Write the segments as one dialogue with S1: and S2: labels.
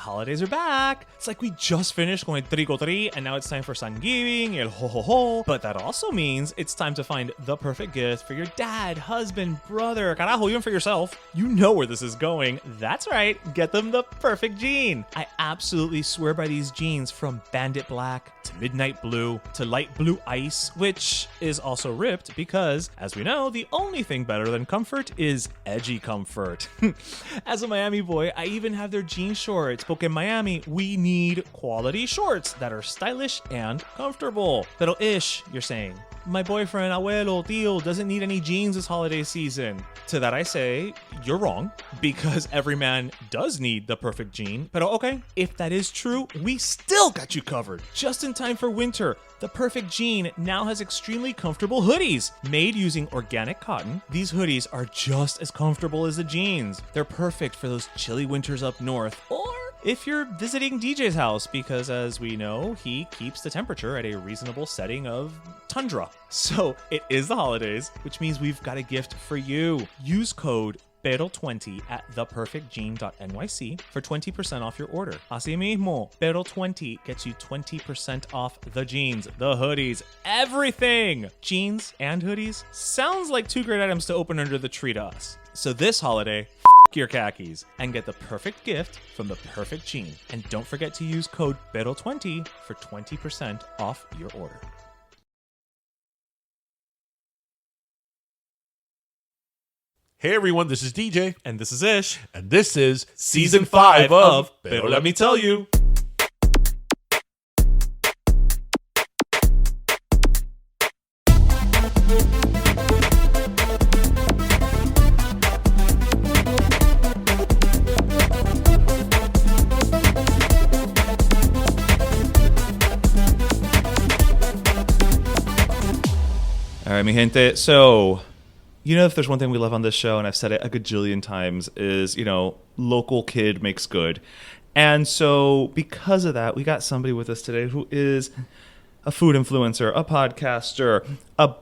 S1: holidays are back. It's like we just finished going trigo-tri, and now it's time for Thanksgiving, el ho-ho-ho. But that also means it's time to find the perfect gift for your dad, husband, brother, carajo, even for yourself. You know where this is going. That's right, get them the perfect jean. I absolutely swear by these jeans, from bandit black to midnight blue to light blue ice, which is also ripped because, as we know, the only thing better than comfort is edgy comfort. As a Miami boy, I even have their jean shorts, porque in Miami, we need quality shorts that are stylish and comfortable. Pero ish, you're saying, my boyfriend, abuelo, tío, doesn't need any jeans this holiday season. To that I say, you're wrong, because every man does need the perfect jean. But okay, if that is true, we still got you covered. Just in time for winter, the perfect jean now has extremely comfortable hoodies. Made using organic cotton, these hoodies are just as comfortable as the jeans. They're perfect for those chilly winters up north, or if you're visiting DJ's house, because as we know, he keeps the temperature at a reasonable setting of tundra. So it is the holidays, which means we've got a gift for you. Use code Pero20 at theperfectjean.nyc for 20% off your order. Así mismo, Pero20 gets you 20% off the jeans, the hoodies, everything. Jeans and hoodies sounds like two great items to open under the tree to us. So this holiday, your khakis and get the perfect gift from the perfect jean. And don't forget to use code Pero20 for 20% off your order.
S2: Hey everyone, this is DJ.
S1: And this is Ish.
S2: And this is Season 5 of Pero Let Me Tell You.
S1: All right, mi gente. So, you know, if there's one thing we love on this show, and I've said it a gajillion times, is, you know, local kid makes good. And so because of that, we got somebody with us today who is a food influencer, a podcaster, a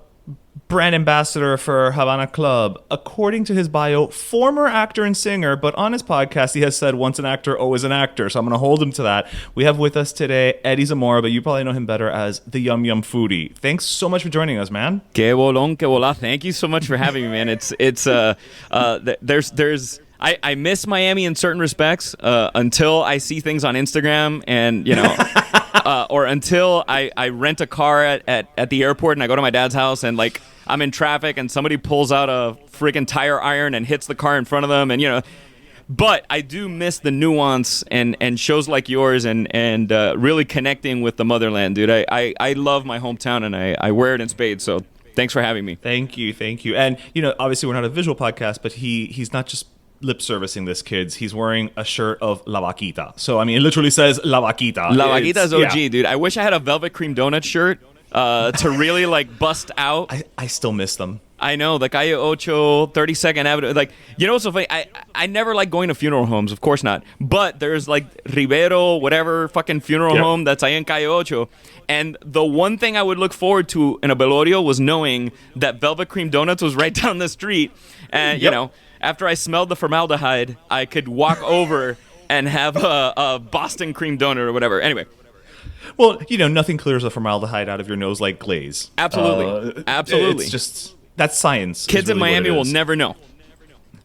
S1: brand ambassador for Havana Club. According to his bio, former actor and singer, but on his podcast, he has said once an actor, always an actor. So I'm going to hold him to that. We have with us today Eddie Zamora, but you probably know him better as the Yum Yum Foodie. Thanks so much for joining us, man.
S3: Que bolón, que bola. Thank you so much for having me, man. I miss Miami in certain respects until I see things on Instagram and, you know, or until I rent a car at the airport and I go to my dad's house and, like, I'm in traffic and somebody pulls out a freaking tire iron and hits the car in front of them, and, you know. But I do miss the nuance and shows like yours and really connecting with the motherland, dude. I love my hometown and I wear it in spades, so thanks for having me.
S1: Thank you. And, you know, obviously we're not a visual podcast, but he's not just lip servicing this, kids. He's wearing a shirt of La Vaquita. So, I mean, it literally says La Vaquita.
S3: La Vaquita is OG, yeah. Dude. I wish I had a velvet cream donut shirt to really, like, bust out.
S1: I still miss them.
S3: I know, the Calle Ocho, 32nd Avenue. Like, you know what's so funny? I never like going to funeral homes, of course not. But there's, like, Rivero, whatever fucking funeral home that's ahí in Calle Ocho. And the one thing I would look forward to in a velorio was knowing that Velvet Cream Donuts was right down the street. And, you know, after I smelled the formaldehyde, I could walk over and have a Boston cream donut or whatever. Anyway.
S1: Well, you know, nothing clears the formaldehyde out of your nose like glaze.
S3: Absolutely. Absolutely.
S1: It's just, that's science.
S3: Kids
S1: really
S3: in Miami will never know.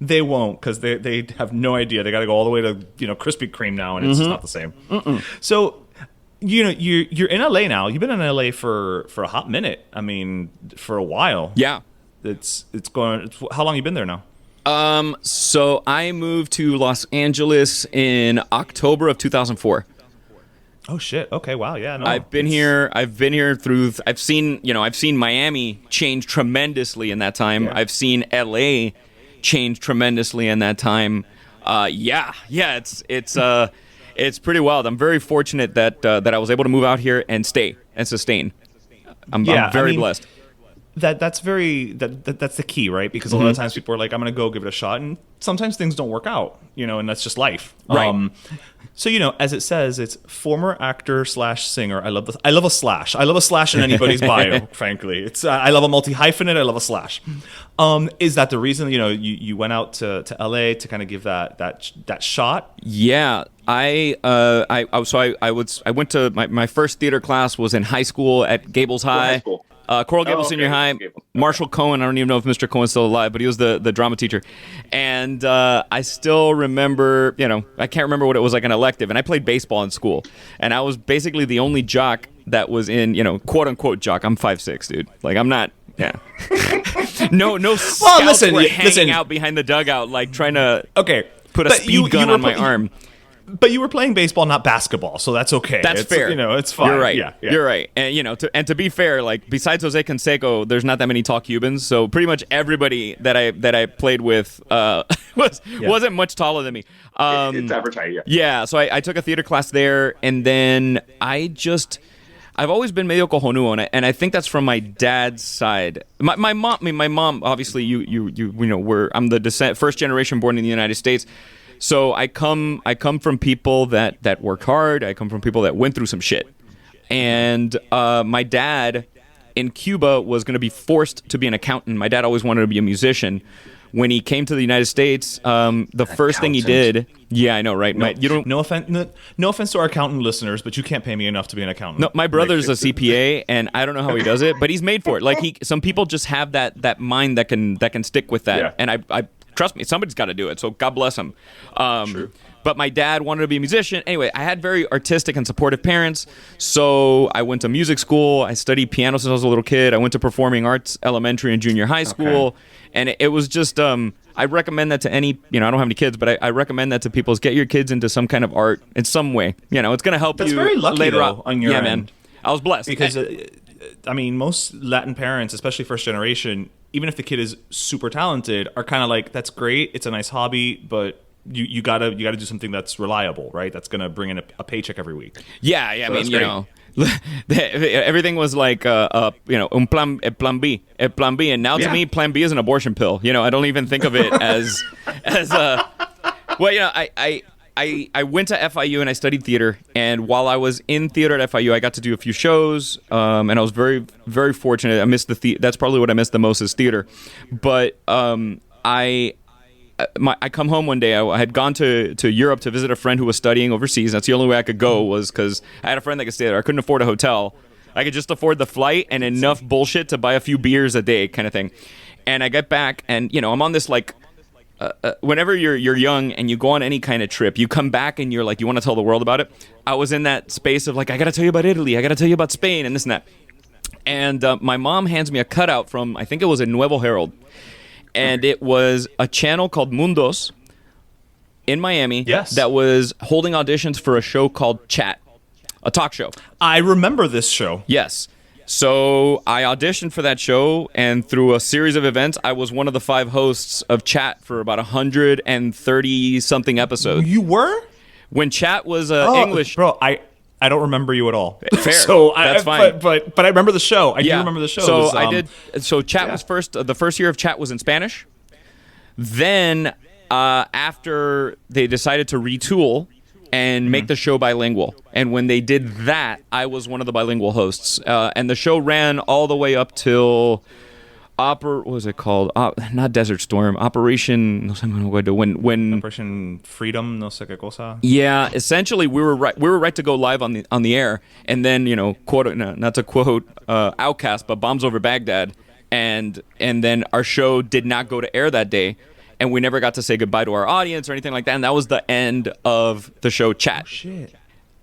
S1: They won't, because they have no idea. They got to go all the way to, you know, Krispy Kreme now, and it's just not the same. So, you know, you're in LA now. You've been in LA for a hot minute. I mean, for a while.
S3: Yeah.
S1: How long you been there now?
S3: So I moved to Los Angeles in October of 2004.
S1: Oh shit. Okay. Wow. Yeah. No.
S3: I've been here through. I've seen Miami change tremendously in that time.
S1: Yeah.
S3: I've seen LA change tremendously in that time. It's pretty wild. I'm very fortunate that I was able to move out here and stay and sustain. I'm very blessed.
S1: that's the key, right? Because a lot of times people are like, I'm gonna go give it a shot, and sometimes things don't work out, and that's just life.
S3: Right.
S1: So as it says, it's former actor / singer. I love a slash. I love a slash in anybody's bio. Frankly, it's I love a multi hyphenate. I love a slash. Is that the reason you went out to LA to kind of give that shot?
S3: Yeah, I went to my first theater class was in high school at Gables High. Coral Gables Senior High.
S2: Okay.
S3: Marshall Cohen, I don't even know if Mr. Cohen's still alive, but he was the drama teacher. And I still remember, I can't remember what it was like an elective, and I played baseball in school. And I was basically the only jock that was in, quote unquote jock. I'm 5'6", dude. Like, I'm not, yeah. no scouts were hanging out behind the dugout, like trying to put a speed gun on my arm.
S1: But you were playing baseball, not basketball, so that's okay.
S3: That's fair.
S1: It's fine.
S3: You're right.
S1: Yeah.
S3: You're right. And to be fair, like besides Jose Canseco, there's not that many tall Cubans. So pretty much everybody that I played with wasn't much taller than me.
S2: It's advertised, yeah.
S3: Yeah. So I took a theater class there, and then I've always been medio cojonudo, and I think that's from my dad's side. My mom, obviously, I'm the first generation born in the United States. So I come from people that worked hard. I come from people that went through some shit. And my dad in Cuba was going to be forced to be an accountant. My dad always wanted to be a musician. When he came to the United States, the first thing he did, yeah, I know, right?
S1: No offense to our accountant listeners, but you can't pay me enough to be an accountant.
S3: No, my brother's a CPA, and I don't know how he does it, but he's made for it. Like some people just have that mind that can stick with that,
S2: Yeah.
S3: and I trust me, somebody's got to do it. So God bless him.
S2: True.
S3: But my dad wanted to be a musician. Anyway, I had very artistic and supportive parents. So I went to music school. I studied piano since I was a little kid. I went to performing arts elementary and junior high school.
S2: Okay.
S3: And it was just, I recommend that to any, I don't have any kids, but I recommend that to people is get your kids into some kind of art in some way. It's going to help
S1: That's
S3: you
S1: very lucky,
S3: later
S1: though, on your end.
S3: man. I was blessed.
S1: Because, most Latin parents, especially first generation, even if the kid is super talented, are kind of like, that's great. It's a nice hobby, but you gotta do something that's reliable, right? That's gonna bring in a paycheck every week.
S3: Yeah. I mean, everything was like, un plan B, and now to me, plan B is an abortion pill. I don't even think of it as well. I went to FIU and I studied theater, and while I was in theater at FIU, I got to do a few shows, and I was very, very fortunate. I missed that's probably what I missed the most is theater, but I come home one day. I had gone to Europe to visit a friend who was studying overseas. That's the only way I could go was because I had a friend that could stay there. I couldn't afford a hotel. I could just afford the flight and enough bullshit to buy a few beers a day kind of thing. And I get back and, I'm on this like, whenever you're young and you go on any kind of trip, you come back and you're like, you want to tell the world about it. I was in that space of like, I got to tell you about Italy. I got to tell you about Spain and this and that. And my mom hands me a cutout from, I think it was a Nuevo Herald. And it was a channel called Mundos in Miami that was holding auditions for a show called Chat, a talk show.
S1: I remember this show.
S3: Yes. So I auditioned for that show, and through a series of events, I was one of the 5 hosts of Chat for about 130-something episodes.
S1: You were?
S3: When Chat was English...
S1: Bro, I don't remember you at all.
S3: Fair.
S1: So
S3: that's fine.
S1: But I remember the show. I do remember the show.
S3: So I did. So Chat was first. The first year of Chat was in Spanish. Then after they decided to retool and make the show bilingual, and when they did that, I was one of the bilingual hosts. And the show ran all the way up till what was it called? Not Desert Storm. Operation. No sé when
S1: Operation Freedom. No sé qué cosa.
S3: Yeah, essentially we were right to go live on the air, and then quote not to quote Outkast, but Bombs Over Baghdad, and then our show did not go to air that day, and we never got to say goodbye to our audience or anything like that, and that was the end of the show Chat.
S1: Oh, shit.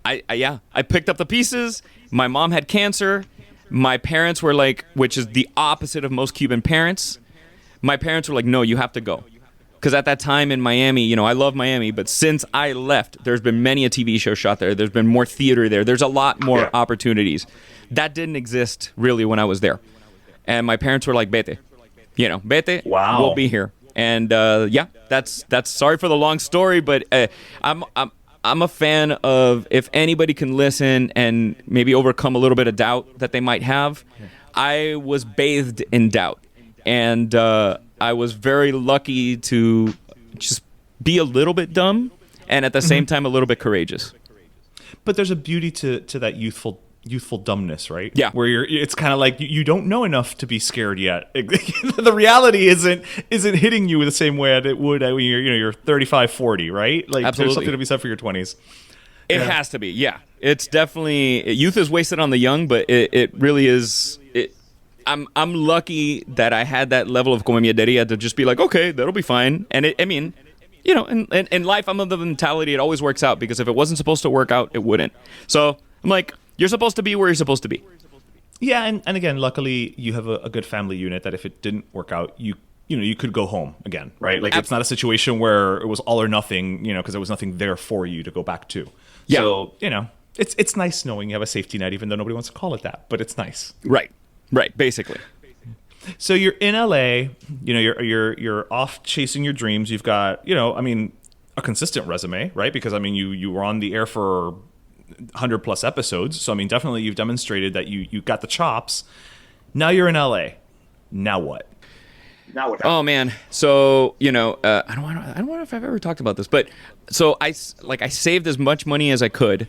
S3: I picked up the pieces. My mom had cancer. My parents were like, which is the opposite of most Cuban parents. My parents were like, no, you have to go. Because at that time in Miami, I love Miami, but since I left, there's been many a TV show shot there. There's been more theater there. There's a lot more opportunities. That didn't exist really when I was there. And my parents were like, vete. Vete.
S1: Wow.
S3: We'll be here. And that's sorry for the long story, but I'm a fan of if anybody can listen and maybe overcome a little bit of doubt that they might have, I was bathed in doubt, and I was very lucky to just be a little bit dumb, and at the same time a little bit courageous.
S1: But there's a beauty to that youthful dumbness, right?
S3: Yeah.
S1: Where it's kind of like you don't know enough to be scared yet. The reality isn't hitting you the same way that it would when you're 35, 40, right? Like
S3: Absolutely.
S1: there's something to be said for your 20s.
S3: It has to be, yeah. It's definitely, youth is wasted on the young, but it really is. I'm lucky that I had that level of comediaderia to just be like, okay, that'll be fine. And in life, I'm of the mentality it always works out, because if it wasn't supposed to work out, it wouldn't. So I'm like, you're supposed to be where you're supposed to be.
S1: Yeah, and again, luckily you have a good family unit that if it didn't work out, you could go home again, right? Like it's not a situation where it was all or nothing, because there was nothing there for you to go back to.
S3: Yeah.
S1: So, it's nice knowing you have a safety net, even though nobody wants to call it that, but it's nice.
S3: Right, basically.
S1: So you're in LA, you're off chasing your dreams. You've got, a consistent resume, right? Because you were on the air for 100 plus episodes. So definitely you've demonstrated that you got the chops. Now you're in LA. Now what?
S3: Oh man. So, I don't know if I've ever talked about this, but so I saved as much money as I could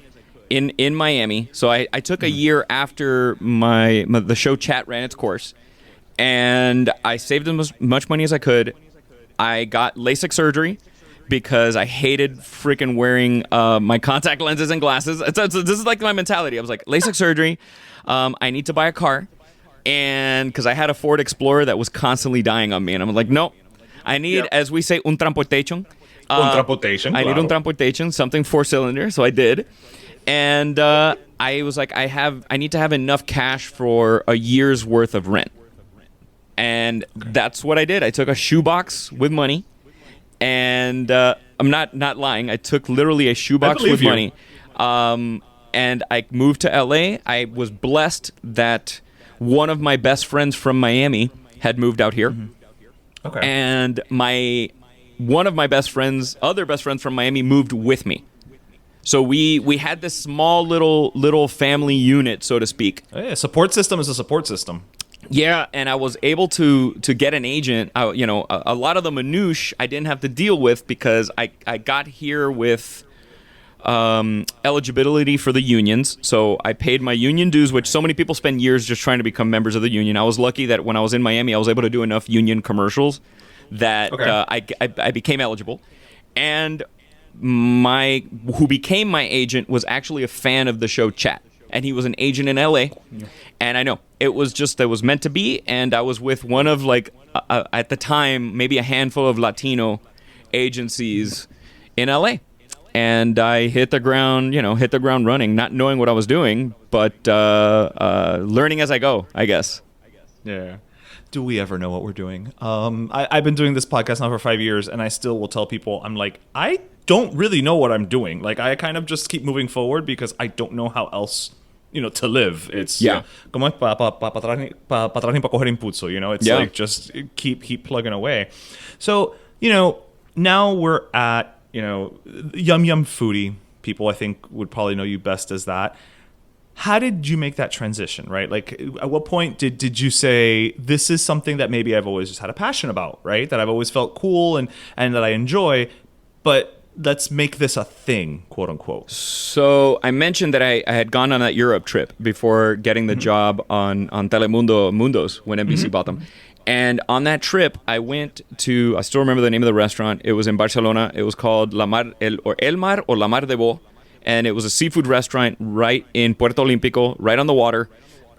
S3: in Miami. So I took a year after the show Chat ran its course, and I saved as much money as I could. I got LASIK surgery because I hated freaking wearing my contact lenses and glasses. This is like my mentality. I was like, LASIK surgery. I need to buy a car. And because I had a Ford Explorer that was constantly dying on me. And I'm like, no, I need, as we say, un transportation.
S1: Un transportation,
S3: I need un transportation, something 4-cylinder. So I did. And I was like, I need to have enough cash for a year's worth of rent. And that's what I did. I took a shoebox with money. And I'm not lying. I took literally a shoebox with money. And I moved to LA. I was blessed that one of my best friends from Miami had moved out here. Mm-hmm. Okay. And one of my other best friends from Miami moved with me. So we had this small little family unit, so to speak.
S1: Yeah, support system is a support system.
S3: Yeah, and I was able to get an agent. A lot of the minutiae I didn't have to deal with because I got here with eligibility for the unions. So I paid my union dues, which so many people spend years just trying to become members of the union. I was lucky that when I was in Miami, I was able to do enough union commercials that I became eligible. And who became my agent was actually a fan of the show Chat. And he was an agent in LA. Yeah. And I know it was meant to be. And I was with one of at the time, maybe a handful of Latino agencies in LA. And I hit the ground running, not knowing what I was doing, but learning as I go, I guess.
S1: Yeah. Do we ever know what we're doing? I've been doing this podcast now for 5 years, and I still will tell people, I'm like, I don't really know what I'm doing. Like, I kind of just keep moving forward because I don't know how else, to live. It's como pa atrás ni pa coger impulso, It's like just keep plugging away. So, now we're at Yum Yum Foodie. People, I think, would probably know you best as that. How did you make that transition, right? Like, at what point did you say, this is something that maybe I've always just had a passion about, right? That I've always felt cool and that I enjoy, but let's make this a thing, quote unquote.
S3: So I mentioned that I had gone on that Europe trip before getting the job on Telemundo Mundos when NBC bought them. And on that trip, I still remember the name of the restaurant. It was in Barcelona. It was called El Mar or La Mar de Bo. And it was a seafood restaurant right in Puerto Olímpico, right on the water.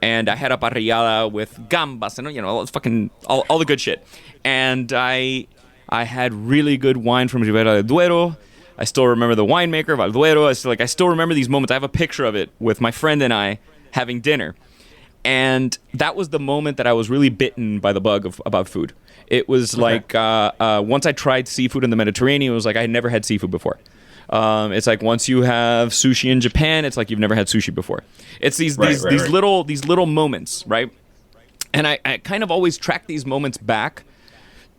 S3: And I had a parrillada with gambas and, all the good shit. And I had really good wine from Ribera del Duero. I still remember the winemaker, Valduero. I still remember these moments. I have a picture of it with my friend and I having dinner. And that was the moment that I was really bitten by the bug about food. It was once I tried seafood in the Mediterranean, it was like I had never had seafood before. It's like once you have sushi in Japan, it's like you've never had sushi before. It's these little moments, right? And I kind of always track these moments back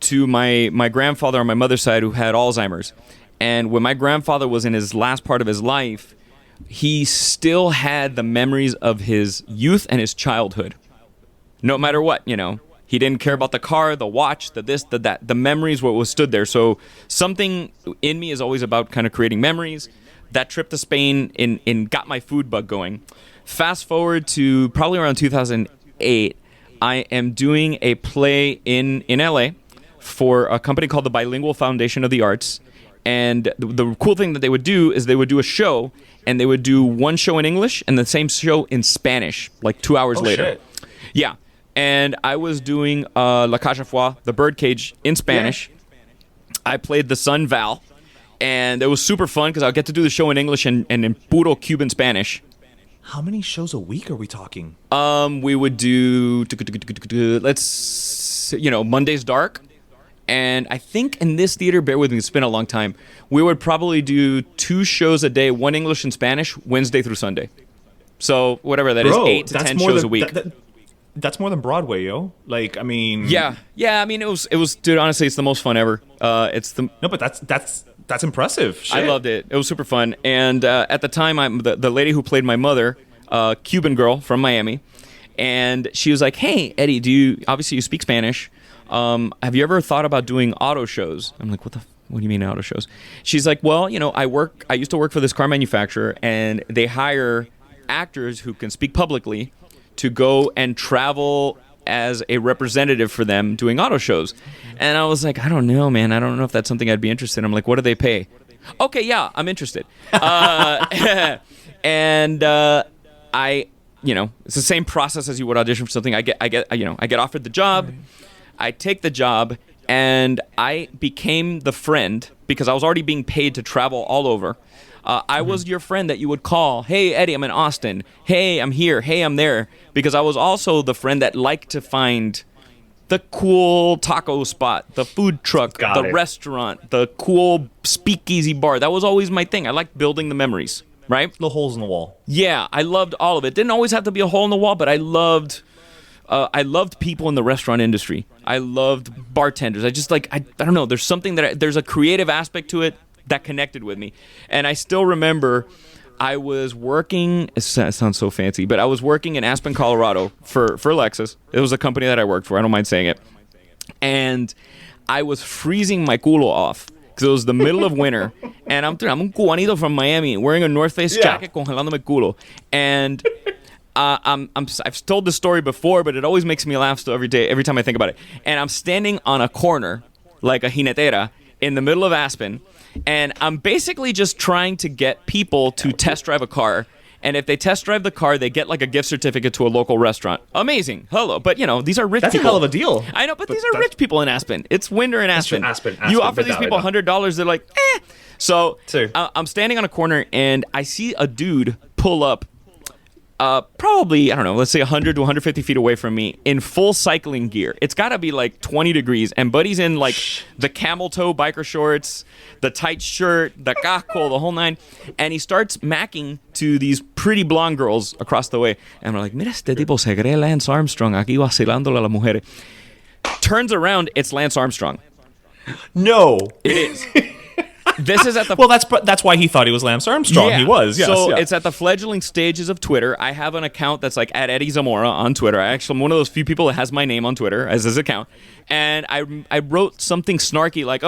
S3: to my grandfather on my mother's side who had Alzheimer's. And when my grandfather was in his last part of his life, he still had the memories of his youth and his childhood. no matter what, He didn't care about the car, the watch, the this, the that. The memories what was stood there. So something in me is always about kind of creating memories. That trip to Spain in got my food bug going. Fast forward to probably around 2008, I am doing a play in LA for a company called the Bilingual Foundation of the Arts. And the cool thing that they would do is they would do a show, and they would do one show in English and the same show in Spanish, like 2 hours later.
S1: Shit.
S3: Yeah. And I was doing La Cage aux Folles, the birdcage, in Spanish. Yeah. I played the son Val, and it was super fun because I'll get to do the show in English and in puro Cuban Spanish.
S1: How many shows a week are we talking?
S3: We would do, Monday's Dark. And I think in this theater, bear with me, it's been a long time, we would probably do 2 shows a day, one English and Spanish, Wednesday through Sunday. So whatever that is, 8 to 10 shows a week.
S1: That's more than Broadway, yo. Like, I mean...
S3: Yeah. I mean, it was, dude, honestly, it's the most fun ever.
S1: No, but that's impressive. Shit.
S3: I loved it. It was super fun. And at the time, the lady who played my mother, Cuban girl from Miami, and she was like, hey, Eddie, obviously you speak Spanish. Have you ever thought about doing auto shows? I'm like, what do you mean auto shows? She's like, well, I used to work for this car manufacturer, and they hire actors who can speak publicly to go and travel as a representative for them doing auto shows. And I was like, I don't know, man. I don't know if that's something I'd be interested in. I'm like, what do they pay? Okay, yeah, I'm interested. And it's the same process as you would audition for something. I get offered the job. I take the job, and I became the friend because I was already being paid to travel all over. I was your friend that you would call, hey, Eddie, I'm in Austin. Hey, I'm here. Hey, I'm there. Because I was also the friend that liked to find the cool taco spot, the food truck, restaurant, the cool speakeasy bar. That was always my thing. I liked building the memories, right?
S1: The holes in the wall.
S3: Yeah, I loved all of it. Didn't always have to be a hole in the wall, but I loved people in the restaurant industry. I loved bartenders. I just I don't know. There's something there's a creative aspect to it that connected with me. And I still remember I was working, it sounds so fancy, but I was working in Aspen, Colorado for Lexus. It was a company that I worked for. I don't mind saying it. And I was freezing my culo off because it was the middle of winter. And I'm un cubanito from Miami wearing a North Face jacket congelándome culo. And I've told this story before, but it always makes me laugh still every time I think about it. And I'm standing on a corner like a jinetera in the middle of Aspen, and I'm basically just trying to get people to test drive a car. And if they test drive the car, they get like a gift certificate to a local restaurant. Amazing. Hello. But, these are rich people.
S1: That's a hell of a deal.
S3: I know, but these are rich people in Aspen. It's winter in Aspen.
S1: Aspen,
S3: you offer these people $100, they're like, eh. So I'm standing on a corner, and I see a dude pull up probably, I don't know, let's say 100 to 150 feet away from me in full cycling gear. It's got to be like 20 degrees, and Buddy's in like the camel toe biker shorts, the tight shirt, the casco, the whole nine, and he starts macking to these pretty blonde girls across the way. And we're like, mira, este tipo se cree Lance Armstrong aquí vacilándole a las mujeres. Turns around, it's Lance Armstrong.
S1: No.
S3: It is. This is at the...
S1: Well, that's why he thought he was Lance Armstrong. Yeah. He was, yes.
S3: So it's at the fledgling stages of Twitter. I have an account that's like at Eddie Zamora on Twitter. I'm one of those few people that has my name on Twitter as his account. And I wrote something snarky like,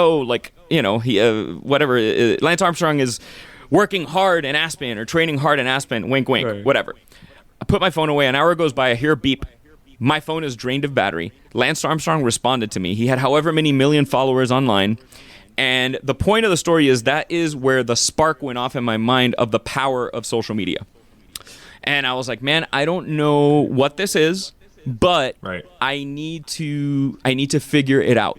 S3: Lance Armstrong is working hard in Aspen or training hard in Aspen, wink, wink, right. Whatever. I put my phone away. An hour goes by. I hear a beep. My phone is drained of battery. Lance Armstrong responded to me. He had however many million followers online. And the point of the story is that is where the spark went off in my mind of the power of social media. And I was like, man, I don't know what this is, but right. I need to figure it out.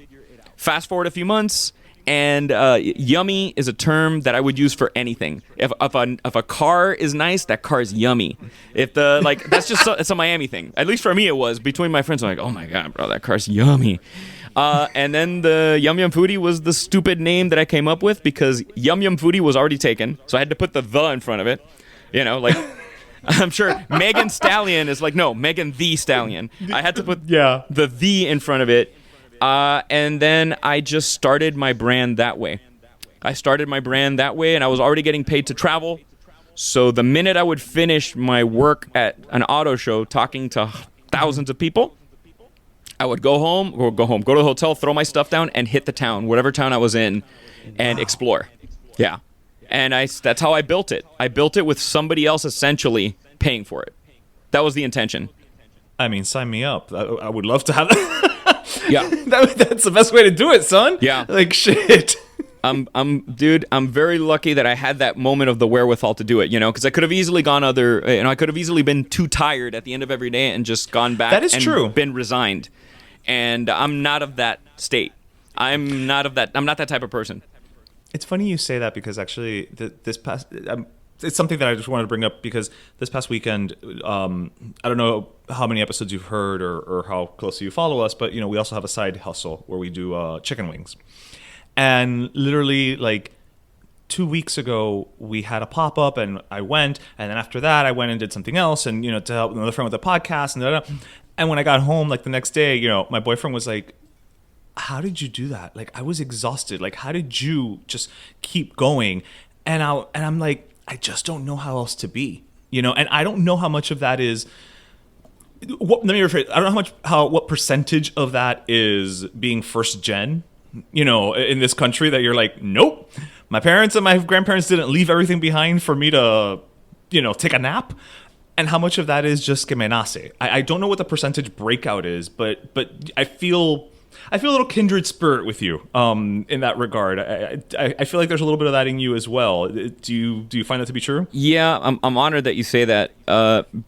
S3: Fast forward a few months, and yummy is a term that I would use for anything. If a car is nice, that car is yummy. That's just it's a Miami thing. At least for me, it was. Between my friends, I'm like, oh my god, bro, that car's yummy. And then the Yum Yum Foodie was the stupid name that I came up with because Yum Yum Foodie was already taken, so I had to put the in front of it. I'm sure Megan Stallion is like, no, Megan the Stallion. I had to put the in front of it. And then I just started my brand that way. And I was already getting paid to travel. So the minute I would finish my work at an auto show talking to thousands of people, I would go to the hotel, throw my stuff down, and hit the town, whatever town I was in, and explore. Yeah. And that's how I built it. I built it with somebody else essentially paying for it. That was the intention.
S1: I mean, sign me up. I would love to have that.
S3: Yeah.
S1: That's the best way to do it, son.
S3: Yeah.
S1: Like, shit.
S3: Dude, I'm very lucky that I had that moment of the wherewithal to do it, because I could have easily I could have easily been too tired at the end of every day and just gone back
S1: That is
S3: and
S1: true.
S3: been resigned. And I'm not of that state. I'm not that type of person.
S1: It's funny you say that because actually this past it's something that I just wanted to bring up because this past weekend, I don't know how many episodes you've heard or how closely you follow us, but we also have a side hustle where we do chicken wings. And literally, like 2 weeks ago, we had a pop up, and I went. And then after that, I went and did something else, and to help another friend with the podcast, and da-da-da. And when I got home, like the next day, my boyfriend was like, "How did you do that? Like, I was exhausted. Like, how did you just keep going?" And I'm like, I just don't know how else to be, And I don't know how much of that is. Let me rephrase. I don't know what percentage of that is being first gen. In this country that you're like, nope, my parents and my grandparents didn't leave everything behind for me to, take a nap. And how much of that is just que me nace. I don't know what the percentage breakout is, but I feel a little kindred spirit with you in that regard. I feel like there's a little bit of that in you as well. Do you find that to be true?
S3: Yeah, I'm honored that you say that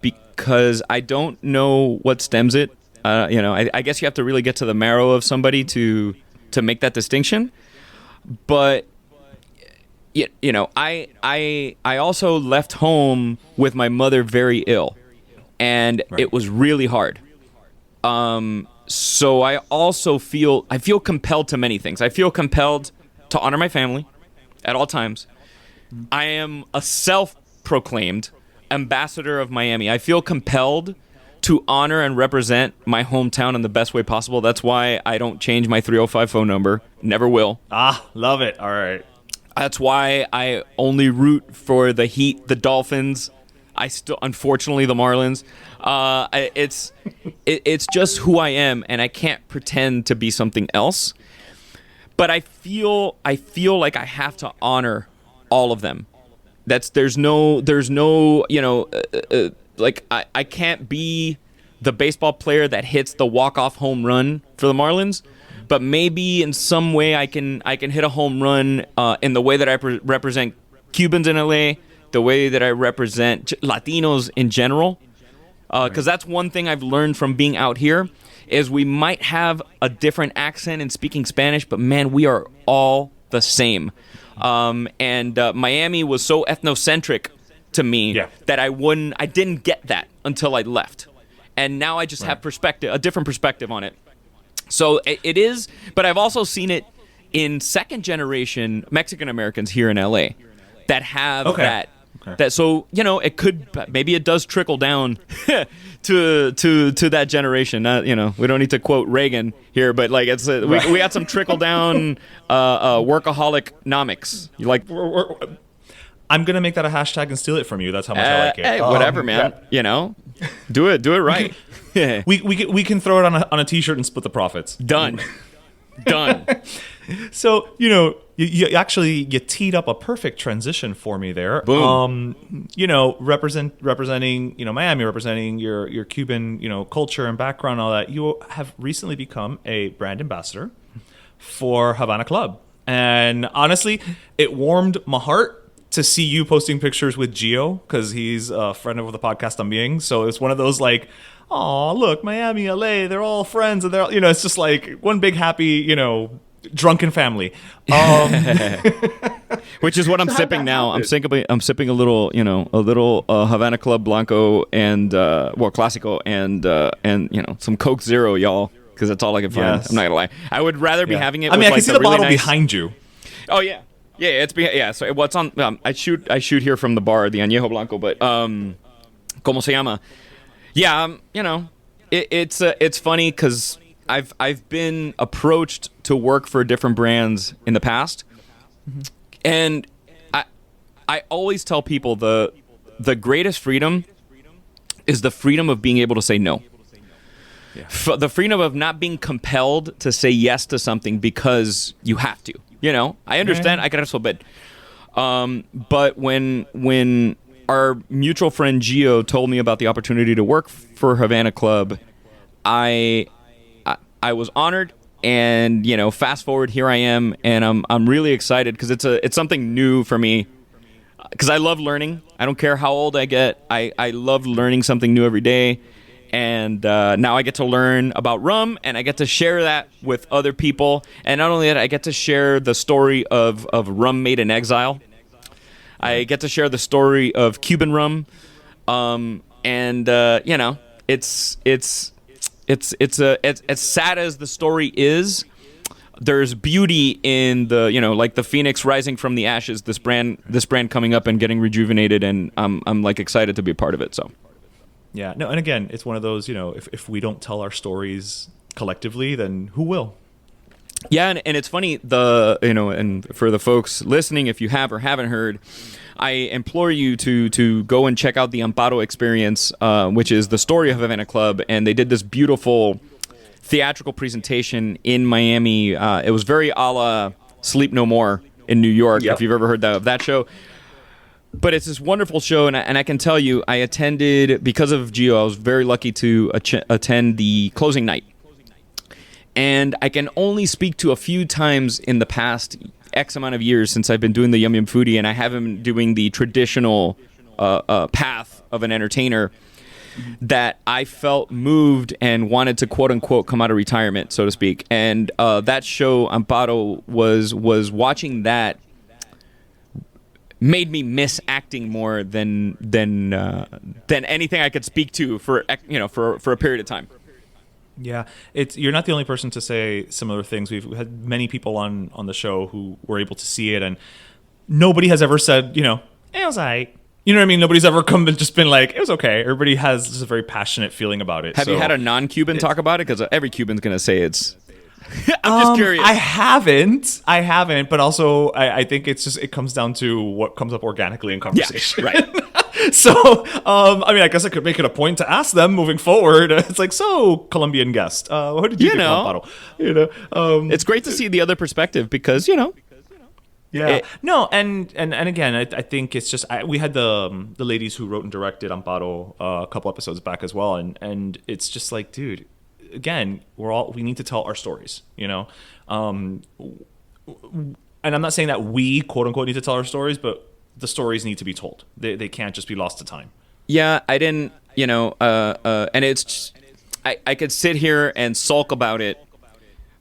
S3: because I don't know what stems it. I guess you have to really get to the marrow of somebody to make that distinction. But I also left home with my mother very ill, and It was really hard. So I also feel compelled to many things. I feel compelled to honor my family at all times. I am a self-proclaimed ambassador of Miami. I feel compelled to honor and represent my hometown in the best way possible. That's why I don't change my 305 phone number. Never will.
S1: Love it. All right.
S3: That's why I only root for the Heat, the Dolphins. Unfortunately, the Marlins. It's just who I am, and I can't pretend to be something else. But I feel like I have to honor all of them. There's no like I can't be the baseball player that hits the walk-off home run for the Marlins, but maybe in some way I can hit a home run in the way that I represent Cubans in LA, the way that I represent Latinos in general, because that's one thing I've learned from being out here is we might have a different accent in speaking Spanish, but man, we are all the same. And Miami was so ethnocentric to me that I didn't get that until I left, and now I just have a different perspective on it. So it is, but I've also seen it in second generation Mexican Americans here in LA that have that. So maybe it does trickle down to that generation. We don't need to quote Reagan here, but like it's we got some trickle down workaholic-nomics.
S1: I'm gonna make that a hashtag and steal it from you. That's how much I like it.
S3: Hey, whatever, man. Do it right.
S1: we can throw it on a t-shirt and split the profits.
S3: Done.
S1: So you actually teed up a perfect transition for me there.
S3: Boom.
S1: Representing Miami, representing your Cuban culture and background, and all that. You have recently become a brand ambassador for Havana Club, and honestly, it warmed my heart to see you posting pictures with Gio, because he's a friend of the podcast también. So it's one of those like, oh, look, Miami, LA, they're all friends, and they're all, it's just like one big happy, drunken family.
S3: Which is what I'm sipping now. I'm sipping a little Havana Club Blanco and Clásico and some Coke Zero, y'all, because that's all I can find. Yes. I'm not gonna lie. I would rather be having it. I
S1: can see the bottle behind you.
S3: Oh yeah. Yeah, so what's on? I shoot here from the bar, the Añejo Blanco, but ¿cómo se llama? Yeah, it's funny because I've been approached to work for different brands in the past, and I always tell people the greatest freedom is the freedom of being able to say no. The freedom of not being compelled to say yes to something because you have to. You know, I understand. I can resolver. But when our mutual friend Gio told me about the opportunity to work for Havana Club, I was honored. And you know, fast forward, here I am, and I'm really excited because it's something new for me. Because I love learning. I don't care how old I get. I love learning something new every day. And now I get to learn about rum, and I get to share that with other people. And not only that, I get to share the story of rum made in exile. I get to share the story of Cuban rum. And you know, it's as sad as the story is. There's beauty in the, you know, like the phoenix rising from the ashes. This brand coming up and getting rejuvenated, and I'm like excited to be a part of it. So,
S1: yeah, no, and again, it's one of those, you know, if we don't tell our stories collectively, then who will?
S3: Yeah, and it's funny, and for the folks listening, if you have or haven't heard, I implore you to go and check out the Amparo Experience, which is the story of Havana Club, and they did this beautiful theatrical presentation in Miami. It was very a la Sleep No More in New York, if you've ever heard of that show. But it's this wonderful show, and I can tell you, I attended, because of Gio, I was very lucky to attend the closing night. And I can only speak to a few times in the past X amount of years since I've been doing the Yum Yum Foodie, and I haven't been doing the traditional path of an entertainer, that I felt moved and wanted to quote unquote come out of retirement, so to speak. And that show, Amparo, was watching that made me miss acting more than anything I could speak to for a period of time.
S1: Yeah, you're not the only person to say similar things. We've had many people on the show who were able to see it, and nobody has ever said, you know, it was alright. You know what I mean? Nobody's ever come and just been like, it was okay. Everybody has just a very passionate feeling about it.
S3: Have you had a non-Cuban talk about it? Because every Cuban's going to say it's... I'm just curious.
S1: I haven't, but also I think it comes down to what comes up organically in conversation.
S3: Yeah, right.
S1: So, I mean, I guess I could make it a point to ask them moving forward. It's like, so, Colombian guest, what did you think about Amparo? You know,
S3: it's great to see the other perspective because, you know...
S1: Yeah. No, and again, I think it's just we had the ladies who wrote and directed Amparo a couple episodes back as well, and it's just like, dude, again, we need to tell our stories, you know, and I'm not saying that we quote unquote need to tell our stories, but the stories need to be told. They can't just be lost to time.
S3: Yeah, I didn't, you know, and it's just, I could sit here and sulk about it,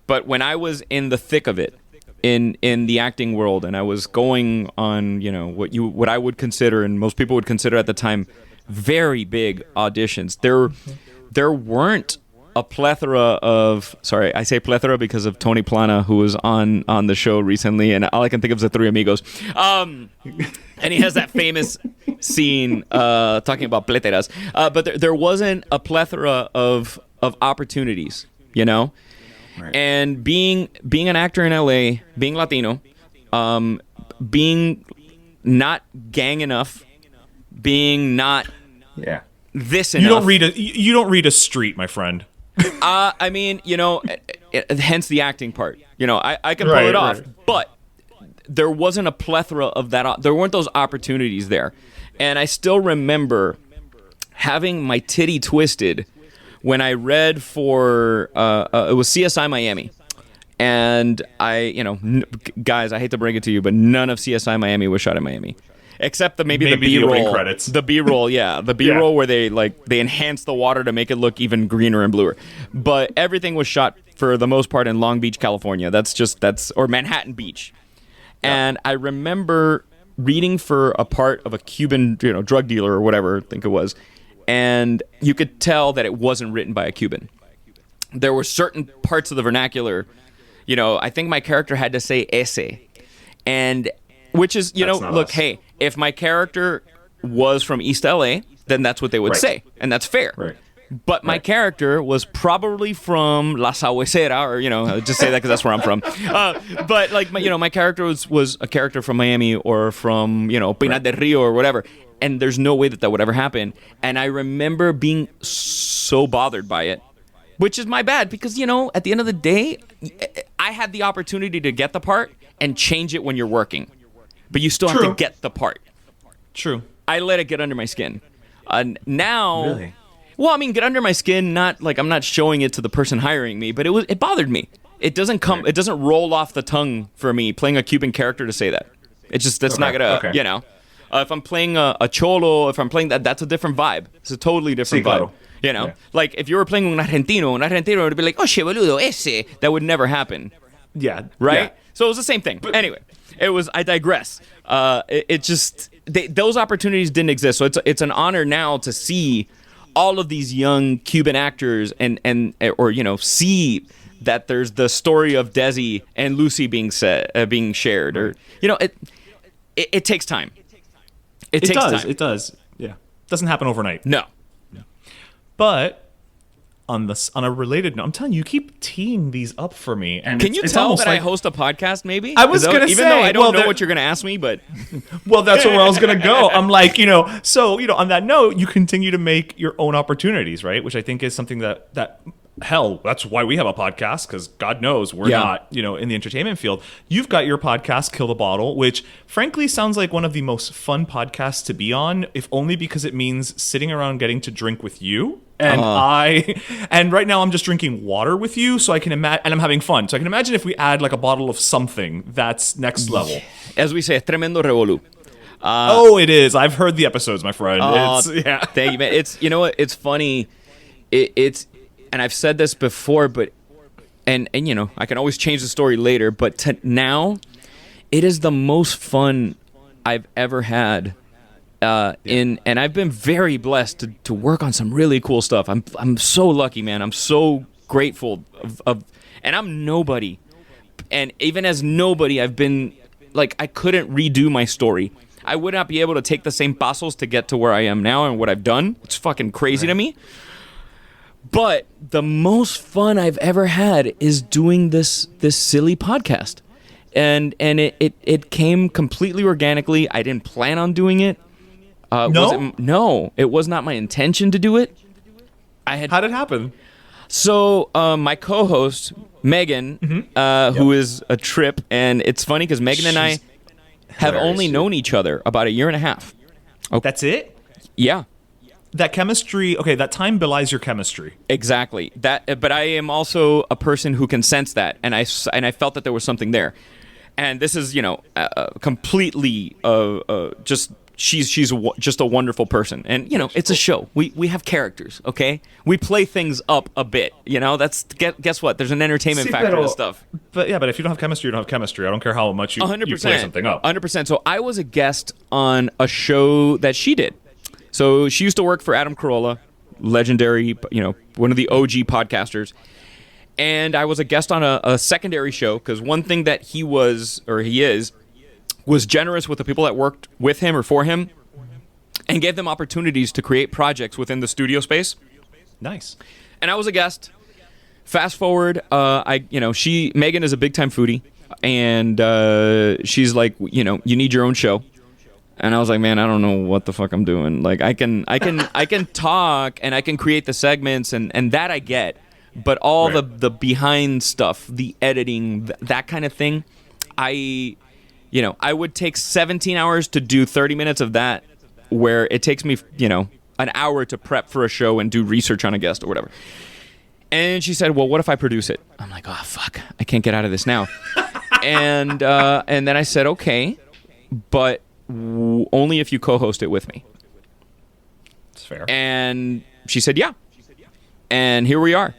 S3: but when I was in the thick of it, in the acting world, and I was going on, you know, what I would consider, and most people would consider at the time, very big auditions. There weren't a plethora of, sorry, I say plethora because of Tony Plana, who was on the show recently, and all I can think of is the Three Amigos. And he has that famous scene talking about pleteras. But there wasn't a plethora of opportunities, you know? Right. And being an actor in LA, being Latino, being not gang enough, being not this enough.
S1: You don't read a street, my friend.
S3: I mean, you know, hence the acting part. You know, I can pull it off, but there wasn't a plethora of that. There weren't those opportunities there, and I still remember having my titty twisted when I read for, it was CSI Miami. And guys, I hate to bring it to you, but none of CSI Miami was shot in Miami. Except the B-roll.
S1: Credits.
S3: The B-roll, yeah. The B-roll where they enhance the water to make it look even greener and bluer. But everything was shot, for the most part, in Long Beach, California. Or Manhattan Beach. Yeah. And I remember reading for a part of a Cuban, drug dealer or whatever, I think it was. And you could tell that it wasn't written by a Cuban. There were certain parts of the vernacular, I think my character had to say ese. And, which is, look, hey, if my character was from East LA, then that's what they would say. And that's fair.
S1: Right.
S3: But my character was probably from La Sabuesera, or, just say that because that's where I'm from. But, my character was a character from Miami or from, Pena del Rio or whatever. And there's no way that would ever happen. And I remember being so bothered by it Which is my bad because, at the end of the day, I had the opportunity to get the part and change it when you're working. But you still have to get the part.
S1: True.
S3: I let it get under my skin. Now...
S1: Really?
S3: Well, I mean, get under my skin, not like I'm not showing it to the person hiring me, but it bothered me. It doesn't it doesn't roll off the tongue for me playing a Cuban character to say that. That's not gonna, if I'm playing a cholo, if I'm playing that's a different vibe. It's a totally different vibe.
S1: Yeah.
S3: Like if you were playing un argentino would be like, oh, che boludo, esse. That would never happen.
S1: Yeah.
S3: Right?
S1: Yeah.
S3: So it was the same thing. Anyway, I digress. Those opportunities didn't exist. So it's an honor now to see all of these young Cuban actors and see that there's the story of Desi and Lucy being shared, or it takes time. It takes time.
S1: It does. Yeah. Doesn't happen overnight.
S3: No.
S1: But on a related note, I'm telling you, you keep teeing these up for me. And
S3: can you
S1: it's
S3: tell that
S1: like,
S3: I host a podcast? Maybe
S1: I was gonna say,
S3: even though I don't know what you're gonna ask me, but
S1: well, that's where I was gonna go. I'm like, so on that note, you continue to make your own opportunities, right? Which I think is something that hell, that's why we have a podcast, because God knows we're not, in the entertainment field. You've got your podcast, Kill the Bottle, which frankly sounds like one of the most fun podcasts to be on, if only because it means sitting around getting to drink with you. And and right now I'm just drinking water with you, so I can imagine, and I'm having fun. So I can imagine if we add like a bottle of something, that's next level.
S3: As we say, tremendo revolú.
S1: It is. I've heard the episodes, my friend.
S3: Thank you, man. It's, what? It's funny. It's, and I've said this before, but and I can always change the story later. But now, it is the most fun I've ever had. And I've been very blessed to work on some really cool stuff. I'm so lucky, man. I'm so grateful and I'm nobody. And even as nobody, I've been like, I couldn't redo my story. I would not be able to take the same pasos to get to where I am now and what I've done. It's fucking crazy to me. But the most fun I've ever had is doing this silly podcast. And it came completely organically. I didn't plan on doing it. No, it was not my intention to do it.
S1: How did it happen?
S3: So my co-host Megan, who is a trip, and it's funny because Megan and I have only known each other about a year and a half.
S1: Okay. That's it?
S3: Yeah.
S1: That chemistry, that time belies your chemistry.
S3: Exactly. But I am also a person who can sense that, and I felt that there was something there. And this is, completely just. She's just a wonderful person, and it's a show. We have characters, okay? We play things up a bit, That's guess what? There's an entertainment factor to stuff.
S1: But if you don't have chemistry, you don't have chemistry. I don't care how much you play something up.
S3: 100%. So I was a guest on a show that she did. So she used to work for Adam Carolla, legendary, one of the OG podcasters. And I was a guest on a secondary show because one thing that he was generous with the people that worked with him or for him and gave them opportunities to create projects within the studio space.
S1: Nice.
S3: And I was a guest. Fast forward, Megan is a big time foodie, and she's like, you need your own show. And I was like, man, I don't know what the fuck I'm doing. Like I can talk and I can create the segments and that I get, but all the behind stuff, the editing, that kind of thing, I would take 17 hours to do 30 minutes of that, where it takes me, an hour to prep for a show and do research on a guest or whatever. And she said, well, what if I produce it? I'm like, oh, fuck, I can't get out of this now. and then I said, okay, but only if you co-host it with me.
S1: That's fair.
S3: And she said, yeah. And here we are.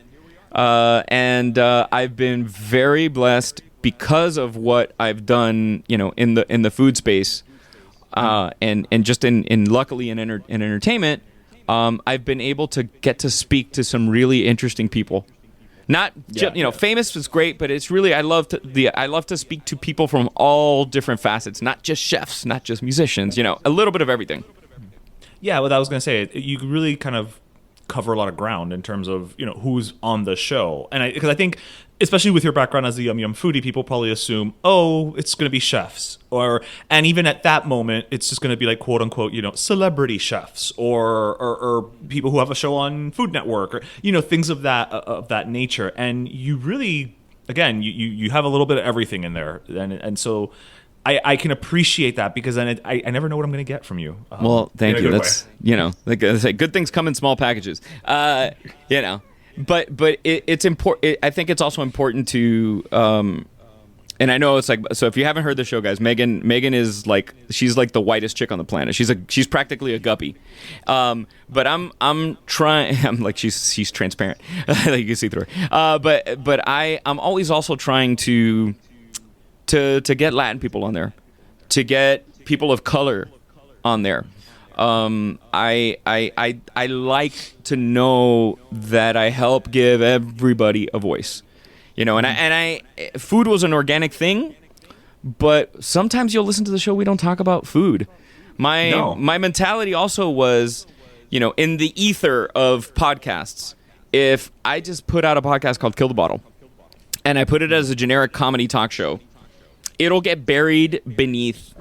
S3: I've been very blessed because of what I've done, in the food space, and just in luckily in entertainment, I've been able to get to speak to some really interesting people. Not famous is great, but it's really I love to speak to people from all different facets, not just chefs, not just musicians, a little bit of everything.
S1: Yeah, well, I was gonna say you really kind of cover a lot of ground in terms of who's on the show, and because I think especially with your background as a Yum Yum Foodie, people probably assume, oh, it's going to be chefs, and even at that moment, it's just going to be like quote unquote, celebrity chefs or people who have a show on Food Network or things of that nature. And you really, again, you have a little bit of everything in there, and so. I can appreciate that because then I never know what I'm going to get from you.
S3: Well, thank you. That's
S1: way.
S3: like I say, good things come in small packages. But it's important. I think it's also important to, and I know it's like, so if you haven't heard the show, guys, Megan is like, she's like the whitest chick on the planet. She's practically a guppy. But I'm trying. I'm like she's transparent. Like you can see through her. But I'm always also trying to get Latin people on there, to get people of color on there. I like to know that I help give everybody a voice, and I food was an organic thing, but sometimes you'll listen to the show, we don't talk about food. My mentality also was, in the ether of podcasts, if I just put out a podcast called Kill the Bottle and I put it as a generic comedy talk show, it'll get buried beneath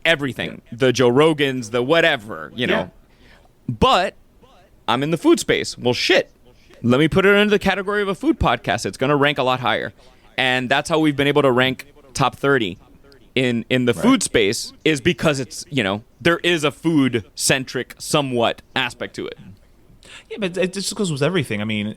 S3: everything. The Joe Rogans, the whatever, But I'm in the food space. Well, shit. Let me put it into the category of a food podcast. It's going to rank a lot higher. And that's how we've been able to rank top 30 in the food space, is because it's, there is a food-centric somewhat aspect to it.
S1: Yeah, but it just goes with everything. I mean,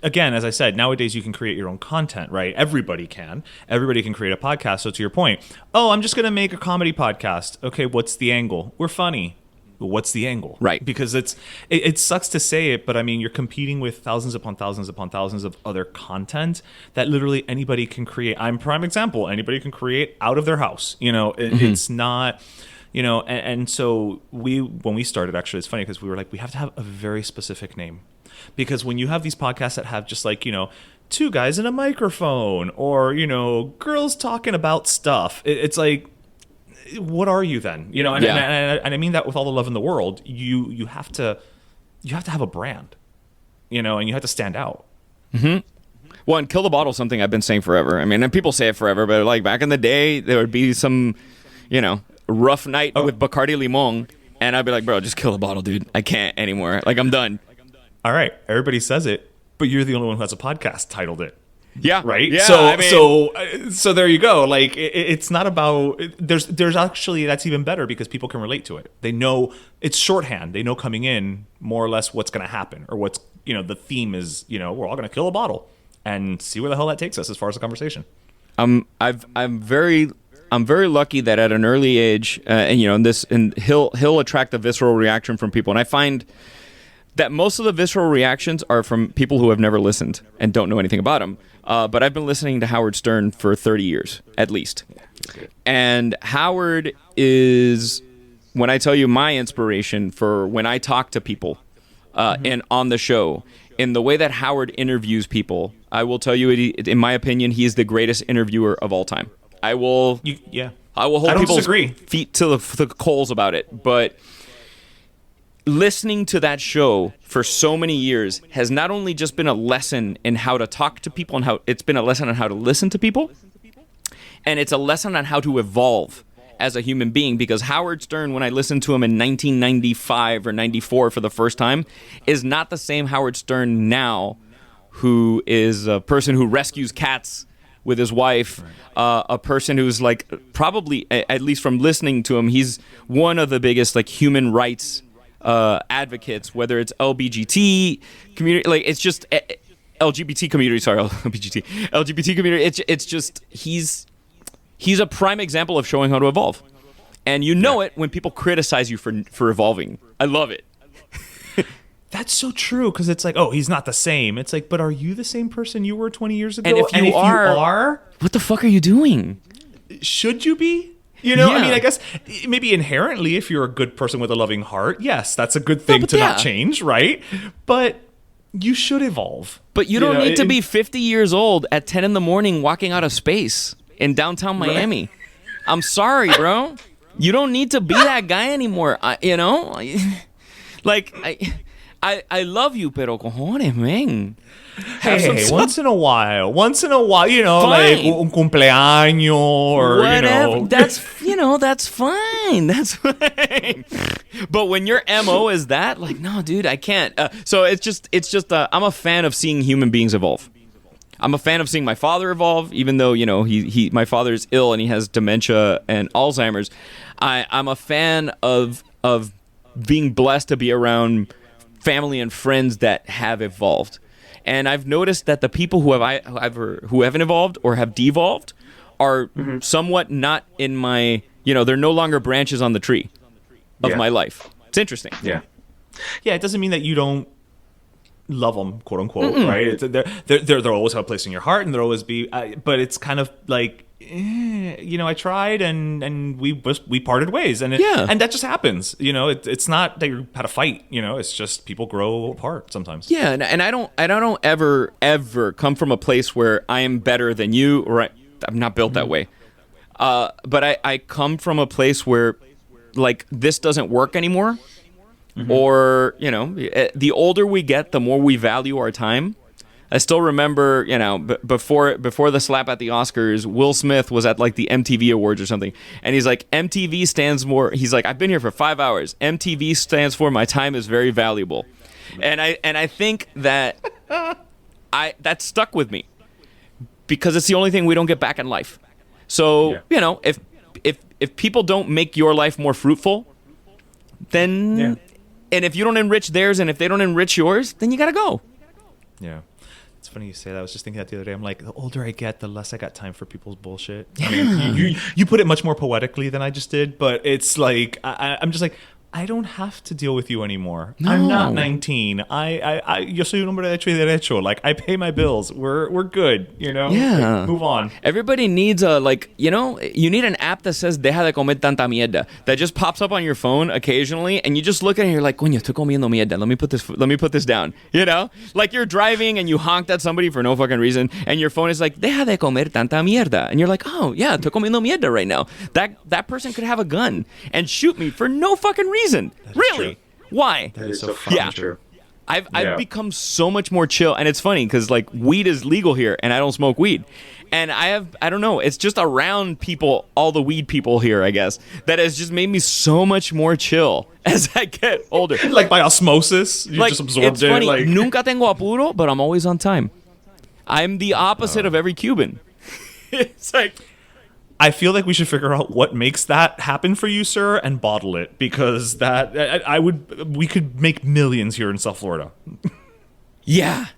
S1: again, as I said, nowadays you can create your own content, right? Everybody can. Everybody can create a podcast. So to your point, I'm just going to make a comedy podcast. Okay, what's the angle? We're funny. What's the angle?
S3: Right.
S1: Because it sucks to say it, but I mean, you're competing with thousands upon thousands upon thousands of other content that literally anybody can create. I'm prime example. Anybody can create out of their house. It's not... and so when we started, actually, it's funny because we were like, we have to have a very specific name, because when you have these podcasts that have just like, two guys in a microphone or, girls talking about stuff, it's like, what are you then? And I mean that with all the love in the world. You have to have a brand, and you have to stand out.
S3: Mm-hmm. Well, and Kill the Bottle is something I've been saying forever. I mean, and people say it forever, but like back in the day, there would be some, rough night with Bacardi Limon, and I'd be like, bro, just kill the bottle, dude. I can't anymore. Like, I'm done.
S1: All right. Everybody says it, but you're the only one who has a podcast titled it.
S3: Yeah.
S1: Right.
S3: Yeah.
S1: So there you go. Like, it's not about. There's actually, that's even better because people can relate to it. They know it's shorthand. They know coming in more or less what's going to happen, or what's the theme is. We're all going to kill a bottle and see where the hell that takes us as far as the conversation. I'm very lucky that at an early age, and he'll attract the visceral reaction from people, and I find that most of the visceral reactions are from people who have never listened and don't know anything about him. But I've been listening to Howard Stern for 30 years, at least. And Howard is, when I tell you, my inspiration for when I talk to people and on the show, in the way that Howard interviews people, I will tell you, in my opinion, he is the greatest interviewer of all time. I will hold people's feet to the coals about it, but listening to that show for so many years has not only just been a lesson in how to talk to people, and how it's been a lesson on how to listen to people, and it's a lesson on how to evolve as a human being, because Howard Stern, when I listened to him in 1995 or 94 for the first time, is not the same Howard Stern now, who is a person who rescues cats with his wife, a person who's like, probably, at least from listening to him, he's one of the biggest like human rights advocates, whether it's LGBT community, like it's just LGBT community. Sorry, LGBT community. It's just he's a prime example of showing how to evolve, and it when people criticize you for evolving. I love it. That's so true, because it's like, oh, he's not the same. It's like, but are you the same person you were 20 years ago?
S3: And if you are, what the fuck are you doing?
S1: Should you be? I mean, I guess maybe inherently, if you're a good person with a loving heart, yes, that's a good thing to not change, right? But you should evolve.
S3: But you don't need to be 50 years old at 10 in the morning walking out of space in downtown Miami. Right. I'm sorry, bro. You don't need to be that guy anymore. I love you, pero cojones, man.
S1: Hey, once in a while, you know,
S3: Fine.
S1: like un cumpleaños or,
S3: Whatever.
S1: you know.
S3: That's fine. That's fine. But when your MO is that, like, no, dude, I can't. So it's just I'm a fan of seeing human beings evolve. I'm a fan of seeing my father evolve, even though, you know, my father is ill and he has dementia and Alzheimer's. I'm a fan of being blessed to be around family and friends that have evolved. And I've noticed that the people who haven't evolved or have devolved are somewhat not in my, you know, they're no longer branches on the tree of my life. It's interesting.
S1: Yeah, it doesn't mean that you don't love them, quote unquote, right? They'll always have a place in your heart, and they'll always be. But it's kind of like, you know, I tried, and we parted ways, and and that just happens. You know, it's not that you had a fight. You know, it's just people grow apart sometimes.
S3: Yeah, and I don't ever come from a place where I am better than you, or I'm not built that way. But I come from a place where, like, this doesn't work anymore. Or, you know, the older we get, the more we value our time. I still remember, you know, before the slap at the Oscars, Will Smith was at like the MTV Awards or something, and he's like, MTV stands more. He's like, I've been here for 5 hours. MTV stands for my time is very valuable, and I think that that stuck with me because it's the only thing we don't get back in life. So you know, if people don't make your life more fruitful, then. And if you don't enrich theirs, and if they don't enrich yours, then you gotta go.
S1: Yeah, it's funny you say that. I was just thinking that the other day. I'm like, the older I get, the less I got time for people's bullshit. I mean, you put it much more poetically than I just did, but it's like I'm just like, I don't have to deal with you anymore. No. I'm not 19. Yo soy un hombre de hecho y derecho. Like, I pay my bills. We're good, you know?
S3: Yeah.
S1: Like, move on.
S3: Everybody needs a, like, you know, you need an app that says deja de comer tanta mierda, that just pops up on your phone occasionally, and you just look at it and you're like, coño, estoy comiendo mierda. Let me put this down. You know? Like, you're driving and you honked at somebody for no fucking reason, and your phone is like, deja de comer tanta mierda. And you're like, oh, yeah, estoy comiendo mierda right now. That person could have a gun and shoot me for no fucking reason. Really?
S1: True.
S3: Why?
S1: That is so fucking true.
S3: I've become so much more chill, and it's funny because, like, weed is legal here, and I don't smoke weed, and I don't know, it's just around people, all the weed people here, I guess, that has just made me so much more chill as I get older.
S1: Like, by osmosis, you just absorbed
S3: it's funny,
S1: Like,
S3: nunca tengo apuro, but I'm always on time. I'm the opposite of every Cuban. It's like,
S1: I feel like we should figure out what makes that happen for you, sir, and bottle it, because we could make millions here in South Florida.
S3: Yeah.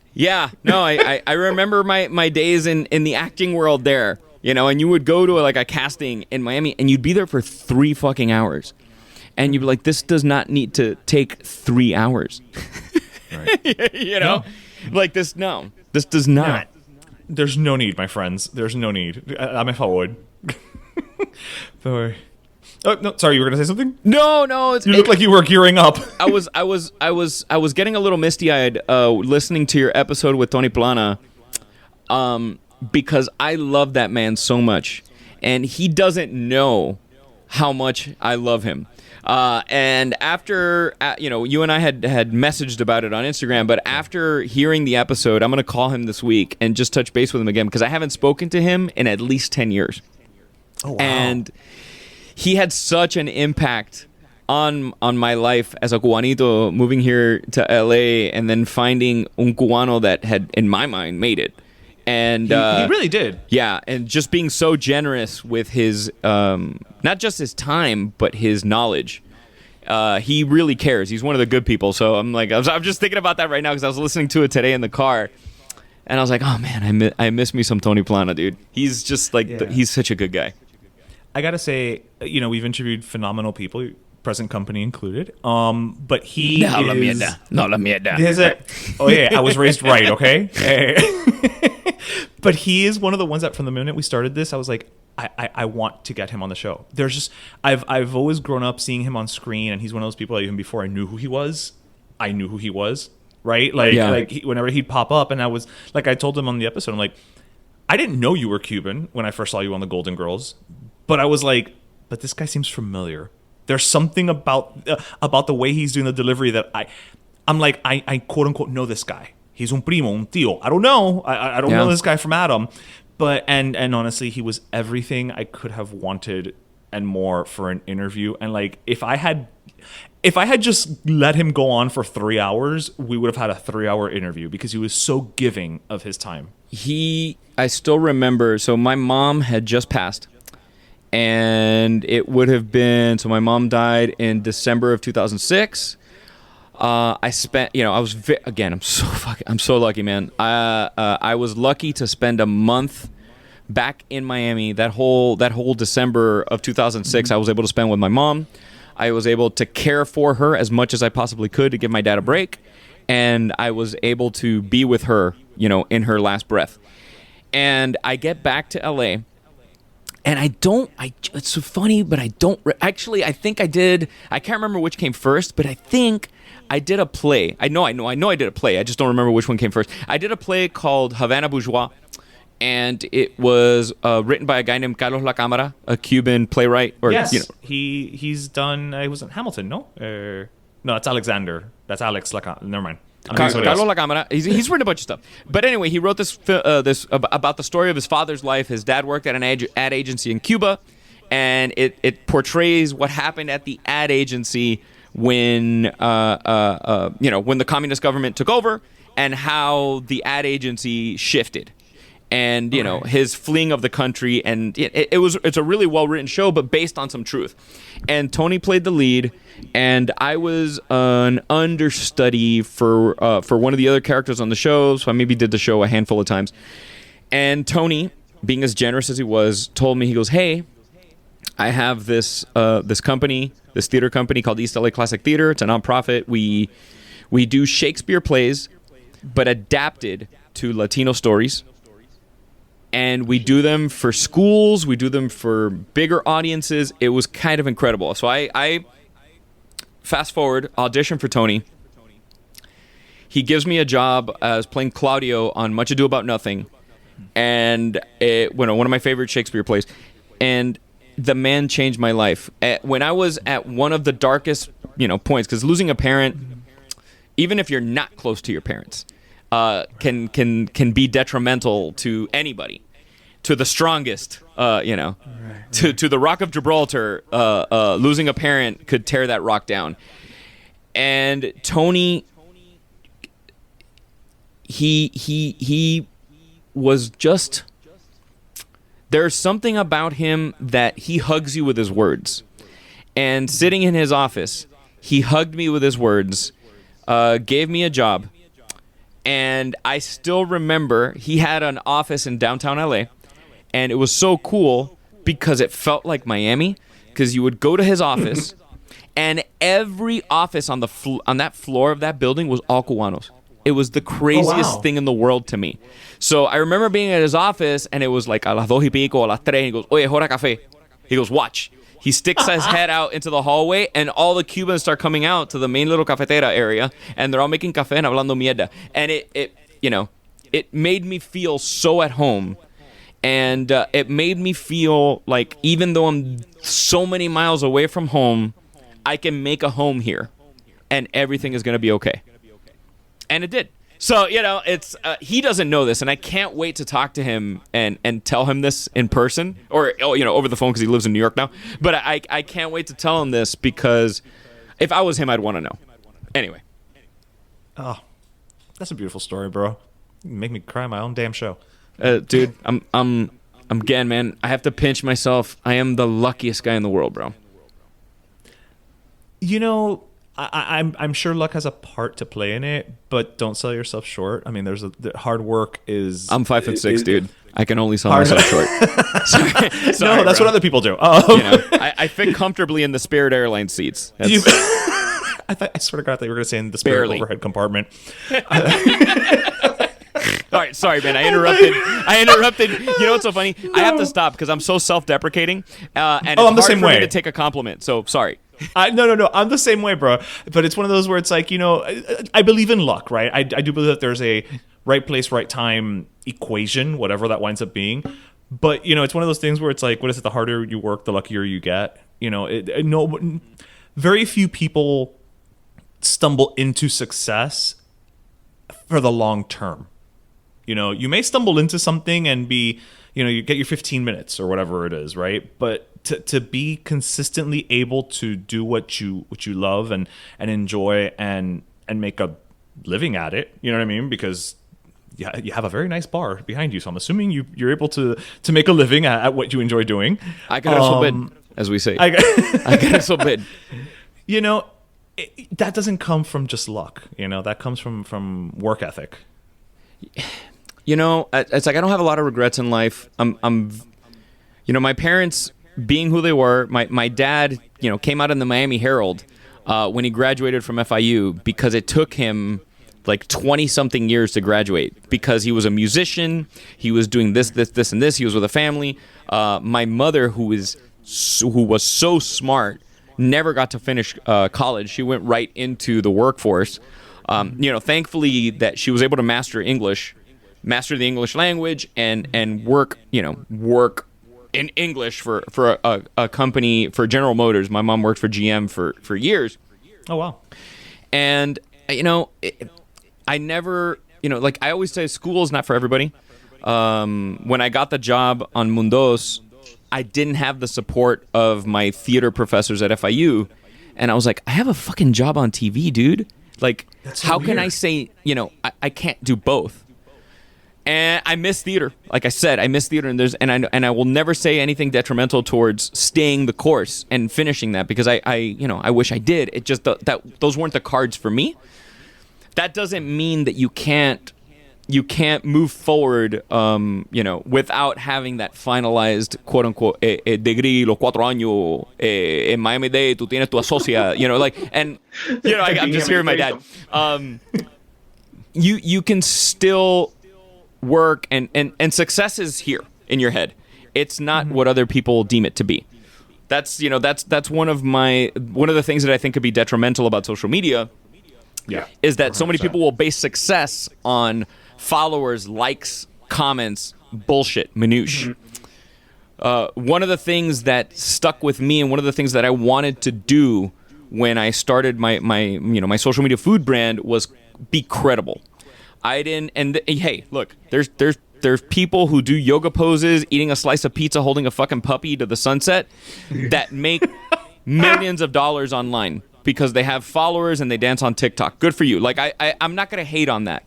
S3: No, I remember my days in the acting world there, you know, and you would go to a casting in Miami, and you'd be there for 3 fucking hours, and you'd be like, this does not need to take 3 hours. Right. You know, like this does not.
S1: No. There's no need, my friends. There's no need. I'm a forward. Sorry. Oh no! Sorry, you were gonna say something?
S3: No.
S1: You look like you were gearing up.
S3: I was getting a little misty-eyed listening to your episode with Tony Plana, because I love that man so much, and he doesn't know how much I love him. And after, you know, you and I had messaged about it on Instagram, but after hearing the episode, I'm gonna call him this week and just touch base with him again, because I haven't spoken to him in at least 10 years.
S1: Oh, wow.
S3: And he had such an impact on my life as a Cubanito, moving here to LA and then finding un Cubano that had, in my mind, made it. And
S1: he really did.
S3: Yeah, and just being so generous with his, not just his time, but his knowledge. He really cares. He's one of the good people. So I'm just thinking about that right now because I was listening to it today in the car. And I was like, oh, man, I miss me some Tony Plana, dude. He's just like, he's such a good guy.
S1: I got to say, you know, we've interviewed phenomenal people, present company included. But he
S3: No la mierda.
S1: Oh, yeah, I was raised right, okay? But he is one of the ones that from the minute we started this, I was like, I want to get him on the show. There's just, I've always grown up seeing him on screen, and he's one of those people that even before I knew who he was, right? Like whenever he'd pop up, and I was, like I told him on the episode, I'm like, I didn't know you were Cuban when I first saw you on the Golden Girls, but I was like, but this guy seems familiar. There's something about the way he's doing the delivery that I'm like, I quote unquote know this guy. He's un primo, un tío. I don't know. I don't know this guy from Adam. But and honestly, he was everything I could have wanted and more for an interview. And like, if I had just let him go on for 3 hours, we would have had a 3-hour interview because he was so giving of his time.
S3: I still remember, so my mom had just passed, and it would have been, so my mom died in December of 2006. I spent, I was, again, I'm so lucky, man. I was lucky to spend a month back in Miami. That whole December of 2006, I was able to spend with my mom. I was able to care for her as much as I possibly could to give my dad a break. And I was able to be with her, in her last breath. And I get back to LA, and it's so funny, but I don't, actually, I think I did, I can't remember which came first, but I think I did a play. I know I did a play. I just don't remember which one came first. I did a play called Havana Bourgeois, and it was written by a guy named Carlos La Cámara, a Cuban playwright.
S1: Yes, he's done. He was in Hamilton, no? No, that's Alexander. That's Alex. Never mind.
S3: Carlos La Cámara. He's written a bunch of stuff. But anyway, he wrote this about the story of his father's life. His dad worked at an ad agency in Cuba, and it portrays what happened at the ad agency when when the communist government took over, and how the ad agency shifted. And his fleeing of the country, and it's a really well written show, but based on some truth. And Tony played the lead, and I was an understudy for one of the other characters on the show. So I maybe did the show a handful of times. And Tony, being as generous as he was, told me, he goes, "Hey, I have this company, this theater company called East LA Classic Theater. It's a nonprofit. We do Shakespeare plays, but adapted to Latino stories." And we do them for schools. We do them for bigger audiences. It was kind of incredible. So I fast forward, audition for Tony. He gives me a job as playing Claudio on Much Ado About Nothing, and one of my favorite Shakespeare plays. And the man changed my life. When I was at one of the darkest, points, because losing a parent, even if you're not close to your parents, can be detrimental to anybody, to the strongest, to the Rock of Gibraltar. Losing a parent could tear that rock down. And Tony, he was just, there's something about him that he hugs you with his words. And sitting in his office, he hugged me with his words, gave me a job. And I still remember he had an office in downtown LA, and it was so cool because it felt like Miami, because you would go to his office, and every office on that floor of that building was all Cubanos. It was the craziest thing in the world to me. So I remember being at his office, and it was like a las 2:00 a las 3:00, and he goes, "Oye, hora café." He goes, "Watch." He sticks his head out into the hallway, and all the Cubans start coming out to the main little cafetera area, and they're all making café and hablando mierda. And it made me feel so at home. And it made me feel like, even though I'm so many miles away from home, I can make a home here, and everything is going to be okay. And it did. So, it's he doesn't know this, and I can't wait to talk to him and tell him this in person, or over the phone, because he lives in New York now. But I can't wait to tell him this, because if I was him, I'd want to know. Anyway.
S1: Oh, that's a beautiful story, bro. You make me cry my own damn show.
S3: Dude, I'm again, man. I have to pinch myself. I am the luckiest guy in the world, bro.
S1: I'm sure luck has a part to play in it, but don't sell yourself short. I mean, the hard work is.
S3: I'm 5'6", dude. I can only sell myself short. Sorry,
S1: no, that's
S3: bro.
S1: what other people do.
S3: I fit comfortably in the Spirit Airlines seats.
S1: I swear to God, they were going to say in the Spirit overhead compartment.
S3: All right, sorry, man. I interrupted. You know what's so funny? I have to stop because I'm so self-deprecating, and it's
S1: I'm the
S3: hard
S1: same
S3: for
S1: way
S3: me to take a compliment. So sorry.
S1: No. I'm the same way, bro. But it's one of those where it's like, I believe in luck, right? I do believe that there's a right place, right time equation, whatever that winds up being. But, it's one of those things where it's like, what is it? The harder you work, the luckier you get. Very few people stumble into success for the long term. You know, you may stumble into something and be, you know, you get your 15 minutes or whatever it is, right? But to be consistently able to do what you love and enjoy and make a living at it, you know what I mean? Because you have a very nice bar behind you, so I'm assuming you're able to make a living at what you enjoy doing.
S3: I can also bid, as we say. I can also bid.
S1: You know, that doesn't come from just luck. You know, that comes from work ethic.
S3: You know, it's like I don't have a lot of regrets in life. You know, my parents being who they were. My dad, you know, came out in the Miami Herald when he graduated from FIU because it took him like 20-something years to graduate because he was a musician. He was doing this, and this. He was with a family. My mother, who was so smart, never got to finish college. She went right into the workforce. You know, thankfully that she was able to master the English language and work in English for a company, for General Motors. My mom worked for GM for years.
S1: Oh, wow.
S3: And, you know, I never, you know, like I always say, school is not for everybody. When I got the job on Mundos, I didn't have the support of my theater professors at FIU. And I was like, I have a fucking job on TV, dude. Like, how can I say, you know, I can't do both? And I miss theater. Like I said, I miss theater, and I will never say anything detrimental towards staying the course and finishing that because I wish I did. It just that those weren't the cards for me. That doesn't mean that you can't move forward, you know, without having that finalized, quote unquote, degree, los 4 años, en Miami-Dade, tú tienes tu asocia, you know, like, and, you know, I'm just hearing my dad. You can still work and success is here in your head. It's not what other people deem it to be. That's, you know, that's one of the things that I think could be detrimental about social media.
S1: Yeah,
S3: is that 100%. So many
S1: 100%.
S3: people will base success on followers, likes, comments, bullshit, minutiae. One of the things that stuck with me, and one of the things that I wanted to do when I started my social media food brand was be credible. Hey, look, there's people who do yoga poses, eating a slice of pizza, holding a fucking puppy to the sunset, that make millions of dollars online because they have followers and they dance on TikTok. Good for you. Like I'm not gonna hate on that.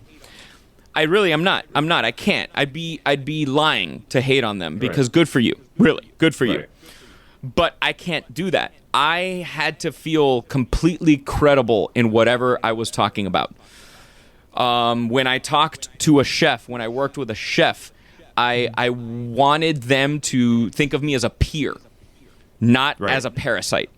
S3: I really am not. I can't. I'd be lying to hate on them because good for you. Really, good for you. But I can't do that. I had to feel completely credible in whatever I was talking about. When I talked to a chef, when I worked with a chef, I wanted them to think of me as a peer, not as a parasite.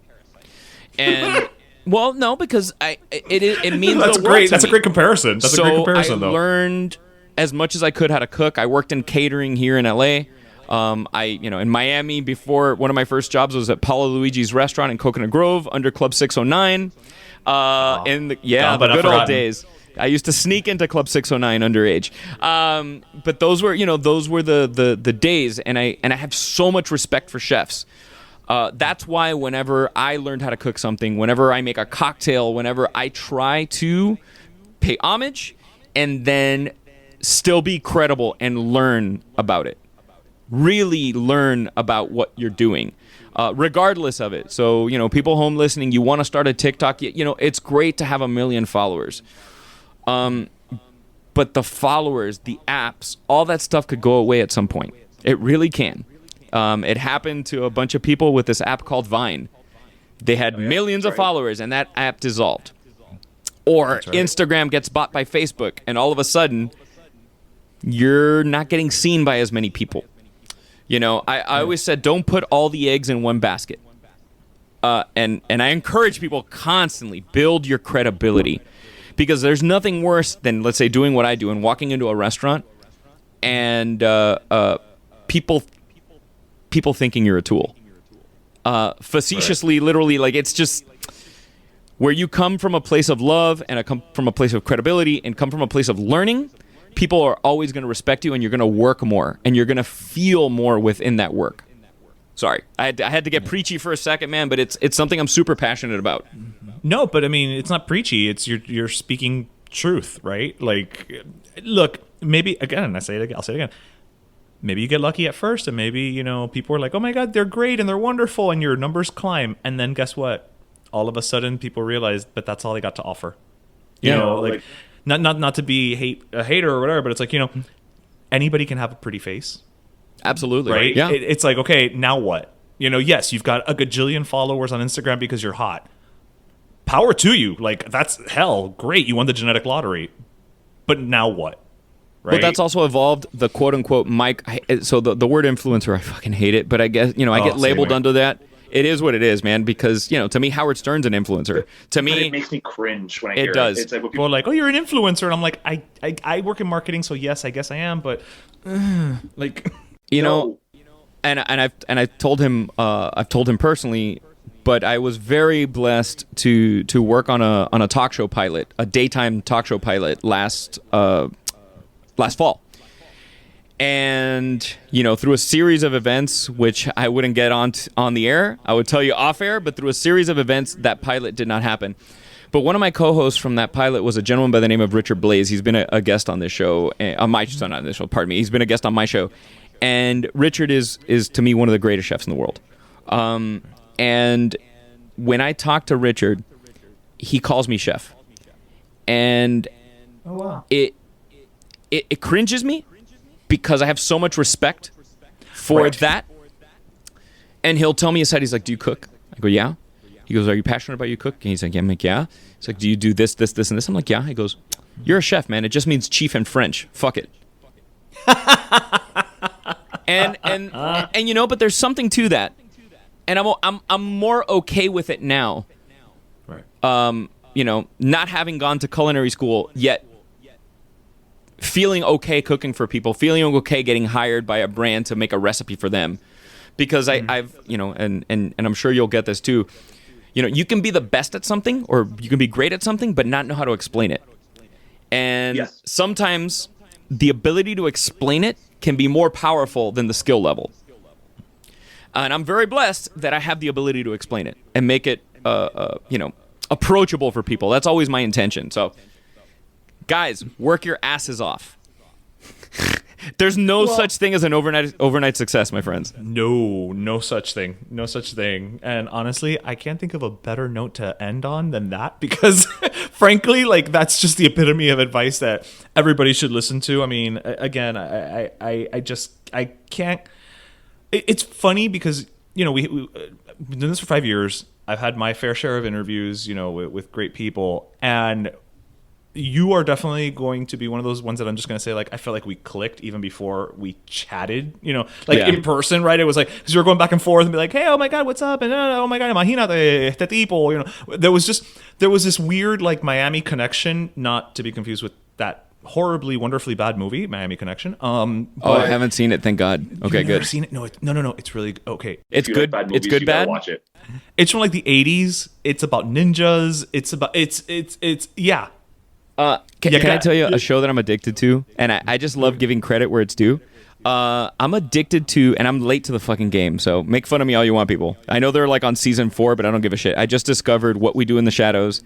S3: And well, no, because it means
S1: that's
S3: the world
S1: great.
S3: to
S1: That's
S3: me.
S1: a great comparison. That's a great comparison, though.
S3: I learned as much as I could how to cook. I worked in catering here in LA. In Miami before, one of my first jobs was at Paulo Luigi's restaurant in Coconut Grove under Club 609. In the good old days. I used to sneak into Club 609 underage. But those were the days, and I have so much respect for chefs. That's why whenever I learned how to cook something, whenever I make a cocktail, whenever I try to pay homage and then still be credible and learn about it. Really learn about what you're doing, regardless of it. So, people home listening, you want to start a TikTok, it's great to have 1 million followers. But the followers, the apps, all that stuff could go away at some point. It really can. It happened to a bunch of people with this app called Vine. They had millions of followers, and that app dissolved. Or Instagram gets bought by Facebook, and all of a sudden, you're not getting seen by as many people. I always said, don't put all the eggs in one basket. And I encourage people constantly, build your credibility. Because there's nothing worse than, let's say, doing what I do and walking into a restaurant and people thinking you're a tool. Facetiously, literally, like it's just where you come from a place of love and come from a place of credibility and come from a place of learning. People are always going to respect you, and you're going to work more, and you're going to feel more within that work. Sorry, I had to get preachy for a second, man, but it's something I'm super passionate about.
S1: No, but I mean, it's not preachy. It's you're speaking truth, right? Like, look, maybe again, I'll say it again. Maybe you get lucky at first, and maybe people are like, "Oh my God, they're great and they're wonderful," and your numbers climb, and then guess what? All of a sudden, people realize that that's all they got to offer. You know, like not to be a hater or whatever, but it's like anybody can have a pretty face.
S3: Absolutely.
S1: Right?
S3: Yeah.
S1: It's like, okay, now what? Yes, you've got a gajillion followers on Instagram because you're hot. Power to you. Like, that's hell. Great. You won the genetic lottery. But now what? Right?
S3: But that's also evolved the quote unquote so the word influencer, I fucking hate it, but I guess, I get labeled under that. It is what it is, man, because, to me, Howard Stern's an influencer. To me,
S2: but it makes me cringe when I hear it.
S3: It does.
S2: It's like when
S1: people are like, "Oh, you're an influencer." And I'm like, I work in marketing, so yes, I guess I am, but like
S3: and I've told him personally, but I was very blessed to work on a talk show pilot, a daytime talk show pilot last fall. And through a series of events, which I wouldn't get on the air, I would tell you off air, but through a series of events, that pilot did not happen. But one of my co-hosts from that pilot was a gentleman by the name of Richard Blaze. He's been a guest on this show, not this show, pardon me. He's been a guest on my show. And Richard is to me one of the greatest chefs in the world. And when I talk to Richard, he calls me chef. And it cringes me because I have so much respect for that. And he'll tell me aside, he's like, "Do you cook?" I go, "Yeah." He goes, "Are you passionate about your cooking?" He's like, "Yeah." I'm like, "Yeah." He's like, "Do you do this, this, this, and this?" I'm like, "Yeah." He goes, "You're a chef, man. It just means chief in French. Fuck it." and but there's something to that, and I'm more okay with it now.
S1: Right.
S3: Not having gone to culinary school yet, feeling okay cooking for people, feeling okay getting hired by a brand to make a recipe for them, because I've and I'm sure you'll get this too. You can be the best at something, or you can be great at something, but not know how to explain it. And sometimes the ability to explain it can be more powerful than the skill level. And I'm very blessed that I have the ability to explain it and make it, approachable for people. That's always my intention. So, guys, work your asses off. There's no such thing as an overnight success, my friends.
S1: No such thing. No such thing. And honestly, I can't think of a better note to end on than that, because frankly, like, that's just the epitome of advice that everybody should listen to. I mean, again, I can't. It's funny because, we've been doing this for 5 years. I've had my fair share of interviews, with great people, and you are definitely going to be one of those ones that I'm just going to say, like, I felt like we clicked even before we chatted, in person, right? It was like, because you were going back and forth and be like, "Hey, oh my God, what's up?" And "Oh my God, imagínate, este tipo," There was this weird, like, Miami connection, not to be confused with that horribly, wonderfully bad movie, Miami Connection.
S3: I haven't seen it, thank God. Okay,
S1: you've
S3: good.
S1: Never seen it? No, it's really okay.
S3: It's good. It's good. Bad.
S2: Watch it.
S1: It's from like the 80s. It's about ninjas. It's yeah.
S3: Can I tell you a show that I'm addicted to? And I just love giving credit where it's due. I'm addicted to, and I'm late to the fucking game, so make fun of me all you want, people. I know they're like on season 4, but I don't give a shit. I just discovered What We Do in the Shadows.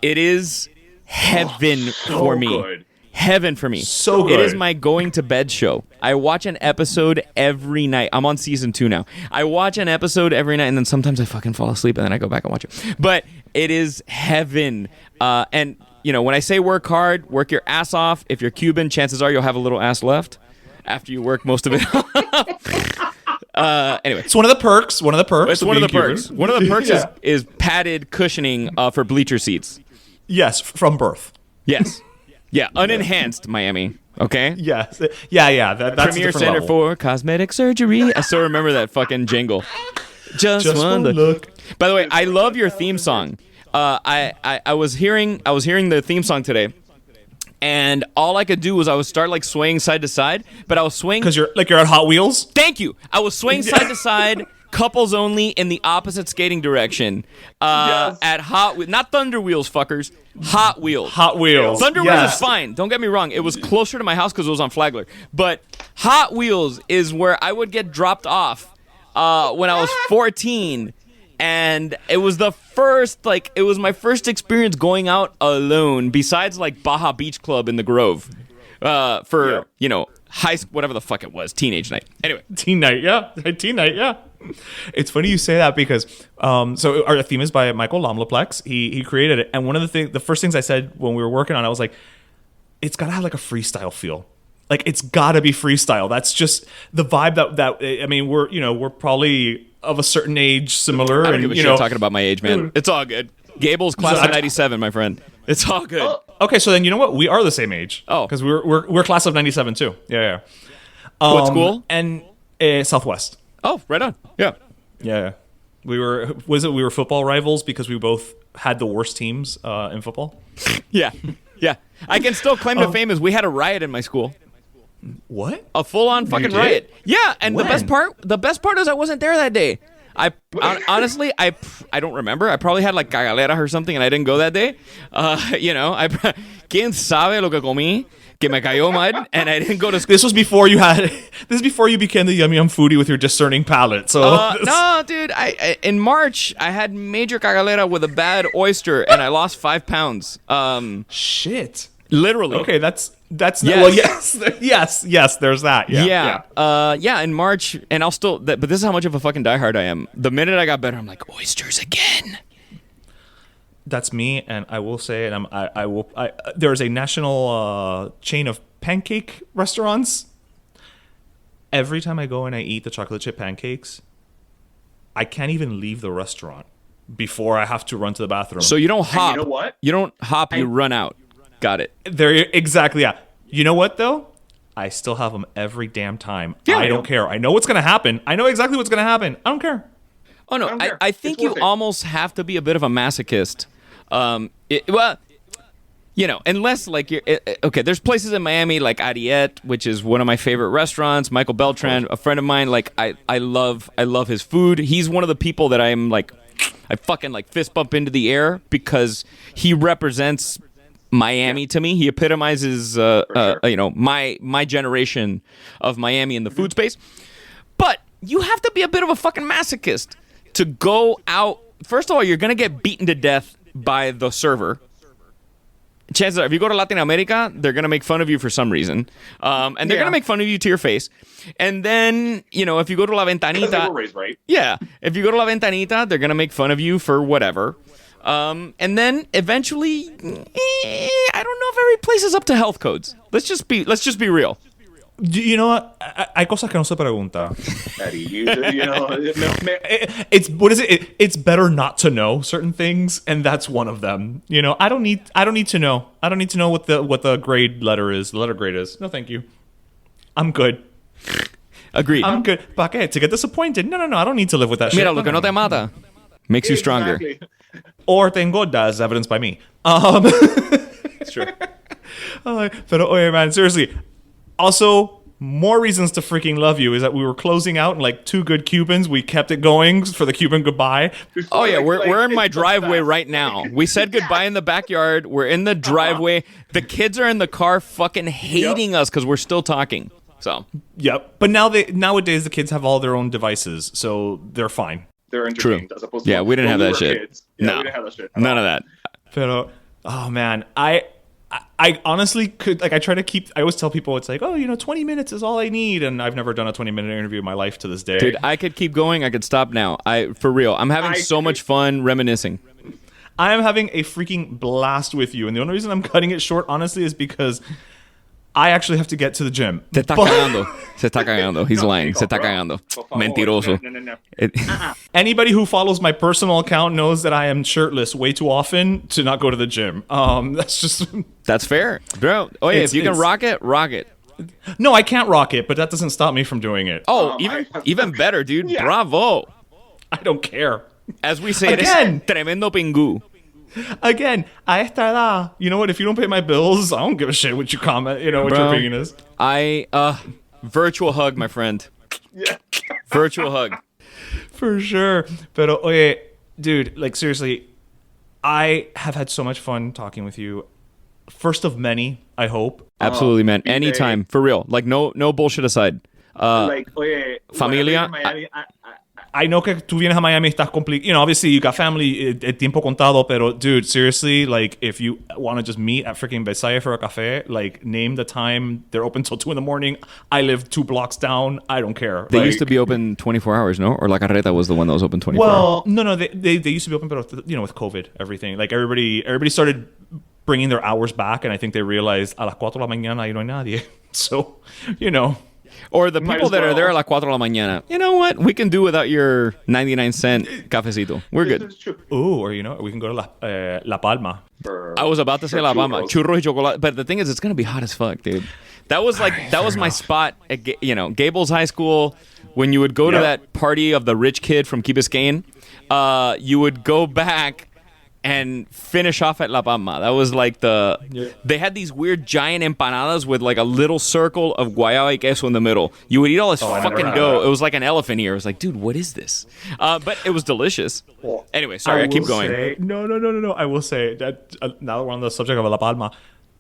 S3: It is heaven for me.
S2: Good.
S3: Heaven for me.
S1: So good.
S3: It is my going to bed show. I watch an episode every night. I'm on season 2 now. I watch an episode every night, and then sometimes I fucking fall asleep, and then I go back and watch it. But it is heaven. And when I say work hard, work your ass off. If you're Cuban, chances are you'll have a little ass left after you work most of it. Anyway,
S1: it's one of the perks.
S3: It's one of the perks.
S1: Cuban.
S3: One of the perks is padded cushioning for bleacher seats.
S1: Yes, from birth.
S3: Yes. Yeah, unenhanced Miami. Okay.
S1: Yes. Yeah. That's
S3: Premier Center
S1: level.
S3: for Cosmetic Surgery. I still remember that fucking jingle. Just one look. By the way, I love your theme song. I was hearing the theme song today, and all I could do was I would start like swaying side to side, but I was swaying
S1: because you're at Hot Wheels.
S3: Thank you. I was swaying side to side, couples only, in the opposite skating direction. At Hot Wheels, not Thunder Wheels, fuckers. Hot Wheels.
S1: Hot Wheels.
S3: Thunder Wheels is fine. Don't get me wrong. It was closer to my house because it was on Flagler. But Hot Wheels is where I would get dropped off when I was 14. And it was the first, like, it was my first experience going out alone, besides, like, Baja Beach Club in the Grove, for, you know, whatever the fuck it was, teenage night. Anyway.
S1: Teen night, yeah. Teen night, yeah. It's funny you say that because, so our theme is by Michael Lomlaplex. He created it. And one of the first things I said when we were working on it, I was like, it's got to have, like, a freestyle feel. Like, it's got to be freestyle. That's just the vibe that I mean, we're probably of a certain age, similar.
S3: I don't
S1: and
S3: give a shit talking about my age, man. It's all good. Gable's class of 97, my friend. It's all good.
S1: Okay, so then you know what? We are the same age.
S3: Oh.
S1: Because we're class of 97 too. Yeah.
S3: What school?
S1: And Southwest.
S3: Oh, right on. Yeah.
S1: Yeah. We were football rivals because we both had the worst teams in football.
S3: Yeah. Yeah. I can still claim to fame as we had a riot in my school.
S1: What?
S3: A full-on fucking riot. Yeah, and
S1: When?
S3: the best part is I wasn't there that day. Honestly, I don't remember. I probably had like cagalera or something, and I didn't go that day. You know, quién sabe lo que comí, que me cayó mal, and I didn't go to school.
S1: This was before you became the Yum Yum Foodie with your discerning palate. So
S3: no, dude. In March I had major cagalera with a bad oyster, and I lost 5 pounds.
S1: Shit.
S3: Literally.
S1: Okay, that's
S3: Yes.
S1: well, yes. There's that.
S3: Yeah. In March, and I'll still. But this is how much of a fucking diehard I am. The minute I got better, I'm like oysters again.
S1: That's me, and I will say, and there's a national chain of pancake restaurants. Every time I go and I eat the chocolate chip pancakes, I can't even leave the restaurant before I have to run to the bathroom.
S3: So you don't hop.
S4: You know what?
S3: You don't hop. You run out. Got it.
S1: There, exactly. Yeah. You know what though? I still have them every damn time.
S3: Yeah,
S1: I don't care. I know what's gonna happen. I know exactly what's gonna happen. I don't care.
S3: Oh no,
S4: don't care.
S3: I think
S4: It's
S3: you
S4: worth it.
S3: almost have to be a bit of a masochist. Well, you know, unless like you're okay. There's places in Miami like Ariete, which is one of my favorite restaurants. Michael Beltran, a friend of mine. Like I love his food. He's one of the people that I'm like, I fucking like fist bump into the air because he represents Miami to me. He epitomizes,
S4: sure.
S3: you know, my generation of Miami in the food space. But you have to be a bit of a fucking masochist to go out. First of all, you're gonna get beaten to death by the server. Chances are, if you go to Latin America, they're gonna make fun of you for some reason, and they're gonna make fun of you to your face. And then, you know, if you go to La
S4: Because they
S3: Ventanita,
S4: were raised right.
S3: yeah, if you go to La Ventanita, they're gonna make fun of you for whatever. And then eventually, I don't know if every place is up to health codes. Let's just be real.
S1: You know what? Hay cosas que no se pregunta.
S4: Eddie, you know,
S1: It's what is it? It's better not to know certain things, and that's one of them. You know, I don't need to know. I don't need to know what the grade letter is. The letter grade is. No, thank you. I'm good.
S3: Agreed.
S1: I'm good. ¿Para qué? To get disappointed? No. I don't need to live with that shit.
S3: Mira, lo que no te mata makes you stronger.
S4: Exactly.
S1: Or te engorda, as evidenced by me.
S3: It's true.
S1: Pero oye, man, seriously. Also, more reasons to freaking love you is that we were closing out and like 2 good Cubans. We kept it going for the Cuban goodbye.
S3: Oh yeah, we're in my
S4: it's so
S3: driveway
S4: fast.
S3: right now. We said goodbye in the backyard. We're in the driveway. The kids are in the car fucking hating us because we're still talking. So
S1: Yep. But nowadays the kids have all their own devices, so they're fine.
S4: They're entertained as opposed to
S3: Yeah, we didn't have
S4: when
S3: that
S4: were
S3: shit.
S4: kids. Yeah,
S3: No.
S4: we didn't have that shit.
S3: none of that.
S1: Pero, oh man, I honestly could, like, I try to keep, I always tell people it's like, oh, you know, 20 minutes is all I need, and I've never done a 20-minute interview in my life to this day.
S3: Dude, I could keep going. I could stop now. For real. I'm having so much fun reminiscing.
S1: I am having a freaking blast with you, and the only reason I'm cutting it short, honestly, is because I actually have to get to the gym.
S3: Se está cagando. Se está cagando. He's lying. Se está
S4: bro.
S3: cagando.
S4: Por favor.
S3: Mentiroso.
S4: No.
S1: Anybody who follows my personal account knows that I am shirtless way too often to not go to the gym. That's just...
S3: That's fair. Bro, oh yeah, if you can rock it, rock it.
S1: No, I can't rock it, but that doesn't stop me from doing it.
S3: Oh, even better, dude.
S4: Yeah.
S3: Bravo.
S1: I don't care.
S3: As we say,
S1: Again.
S3: it is tremendo pingu.
S1: Again, a esta edad, you know what? If you don't pay my bills, I don't give a shit what you comment, you know, what your
S3: Bro.
S1: opinion is.
S3: Virtual hug, my friend.
S4: Yeah.
S3: Virtual hug.
S1: For sure. Pero, oye, dude, like, seriously, I have had so much fun talking with you. First of many, I hope.
S3: Absolutely, man.
S4: be
S3: Anytime, for real. Like no bullshit aside.
S4: Like, oye,
S3: Familia,
S4: when I was in Miami,
S1: I know que tú vienes a Miami, estás complicado. You know, obviously you got family, el tiempo contado, pero dude, seriously, like if you want to just meet at freaking Versailles for a café, like name the time. They're open till 2 a.m. I live 2 blocks down. I don't care.
S3: They
S1: like,
S3: used to be open 24 hours, no? Or La Carreta was the one that was open 24 hours.
S1: Well, no, they used to be open, but you know, with COVID, everything, like everybody started bringing their hours back, and I think they realized a las 4 de la mañana y no hay nadie. So, you know.
S3: Or the people that are there a las 4 de la mañana. You know what? We can do without your 99-cent cafecito. We're good.
S4: It's true.
S1: Ooh, or you know, we can go to La Palma.
S3: I was about to say La Palma. Churros y chocolate. But the thing is, it's going to be hot as fuck, dude. That was my spot at, Gables High School. When you would go to that party of the rich kid from Key Biscayne, you would go back and finish off at La Palma. That was like they had these weird giant empanadas with like a little circle of guayaba y queso in the middle. You would eat all this fucking dough. It was like an elephant ear. It was like, dude, what is this? But it was delicious. Anyway, sorry, I keep going.
S1: No. I will say that now that we're on the subject of La Palma,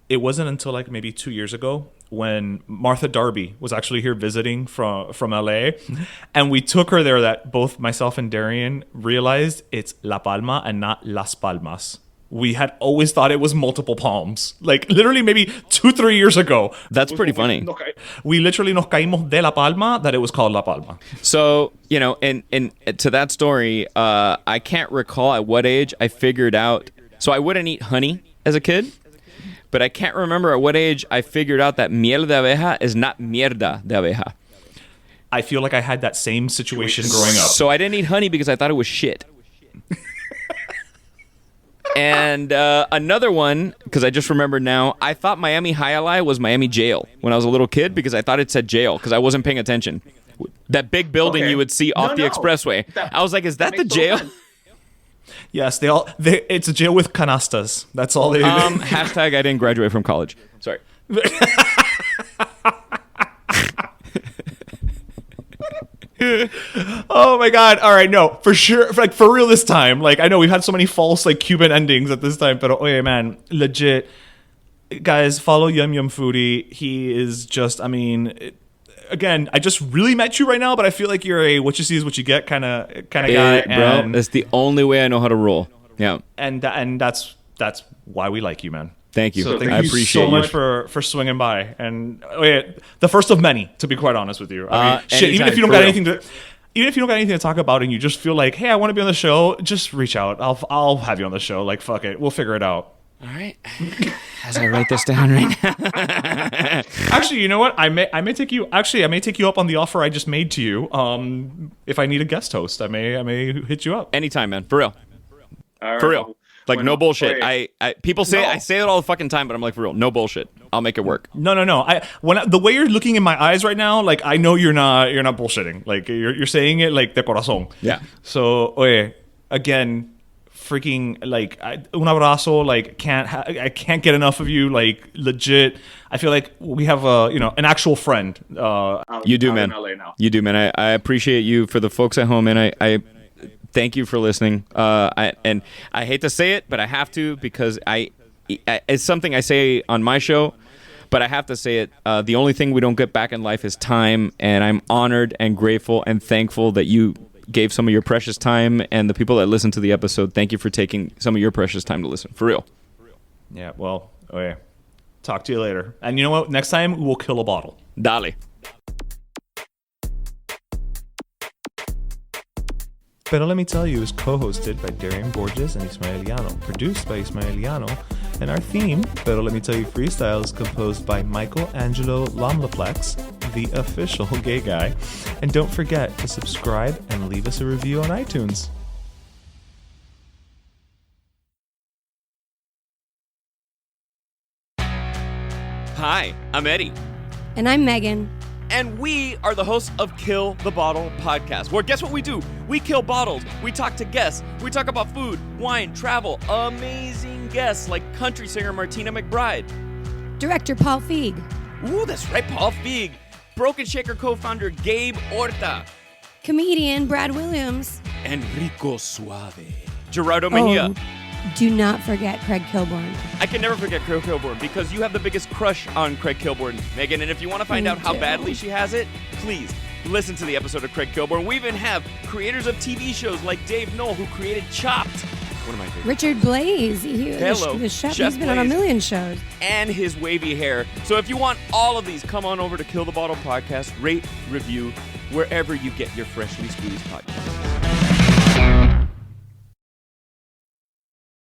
S1: it wasn't until like maybe 2 years ago when Martha Darby was actually here visiting from LA, and we took her there that both myself and Darian realized it's La Palma and not Las Palmas. We had always thought it was multiple palms. Like literally maybe 2-3 years ago.
S3: That's pretty funny.
S1: We literally nos caímos de La Palma that it was called La Palma.
S3: So, and to that story, I can't recall at what age I figured out. So I wouldn't eat honey as a kid. But I can't remember at what age I figured out that miel de abeja is not mierda de abeja.
S1: I feel like I had that same situation growing up.
S3: So I didn't eat honey because I thought it was shit. And another one, because I just remembered now, I thought Miami Hialeah was Miami Jail when I was a little kid because I thought it said jail because I wasn't paying attention. That big building you would see off the expressway. I was like, is that the jail?
S1: Yes, it's a jail with canastas. That's all they do.
S3: Hashtag I didn't graduate from college. Sorry.
S1: Oh my god. All right, no. For sure. Like for real this time. Like I know we've had so many false like Cuban endings at this time, but oh man, legit. Guys, follow Yum Yum Foodie. He is just, again, I just really met you right now, but I feel like you're a what you see is what you get kind of guy.
S3: Bro, that's the only way I know how to roll. Yeah.
S1: And that's why we like you, man.
S3: Thank you.
S1: So thank
S3: I
S1: you
S3: appreciate
S1: so much for swinging by. And the first of many, to be quite honest with you. Even if you don't got anything to talk about, and you just feel like, hey, I want to be on the show, just reach out. I'll have you on the show. Like, fuck it, we'll figure it out.
S3: All right. As I write this down right now.
S1: Actually, you know what? I may take you up on the offer I just made to you. If I need a guest host, I may hit you up
S3: anytime, man. For real.
S4: Right.
S3: For real. Like no bullshit. I people say I say it all the fucking time, but I'm like, for real, no bullshit. I'll make it work.
S1: No. The way you're looking in my eyes right now, like I know you're not bullshitting. Like you're saying it like de corazón.
S3: Yeah.
S1: So, again, freaking like un abrazo. Like I can't get enough of you. Like legit. I feel like we have an actual friend.
S3: You do, man. You do, man. I appreciate you. For the folks at home, and I thank you for listening. And I hate to say it, but I have to because it's something I say on my show, but I have to say it. The only thing we don't get back in life is time, and I'm honored and grateful and thankful that you gave some of your precious time, and the people that listen to the episode, thank you for taking some of your precious time to listen. For real.
S1: Yeah, well, talk to you later. And you know what? Next time, we'll kill a bottle.
S3: Dale.
S1: Pero Let Me Tell You is co-hosted by Darian Borges and Ismaeliano, produced by Ismaeliano, and our theme, Pero Let Me Tell You Freestyle, is composed by Michael Angelo Lamleplex, the official gay guy. And don't forget to subscribe and leave us a review on iTunes.
S3: Hi, I'm Eddie.
S5: And I'm Megan.
S3: And we are the hosts of Kill the Bottle podcast, where guess what we do? We kill bottles. We talk to guests. We talk about food, wine, travel, amazing guests like country singer Martina McBride.
S5: Director Paul Feig.
S3: Ooh, that's right, Paul Feig. Broken Shaker co-founder Gabe Horta.
S5: Comedian Brad Williams.
S3: Enrico Suave. Gerardo Mejia.
S5: Do not forget Craig Kilborn.
S3: I can never forget Craig Kilborn because you have the biggest crush on Craig Kilborn, Megan. And if you want to find out how badly she has it, please listen to the episode of Craig Kilborn. We even have creators of TV shows like Dave Knoll, who created Chopped. One of my favorites.
S5: Richard Blaze.
S3: Hello,
S5: The chef.
S3: Chef
S5: He's been on a
S3: Blaze.
S5: million shows.
S3: And his wavy hair. So if you want all of these, come on over to Kill the Bottle Podcast. Rate, review, wherever you get your freshly squeezed podcast.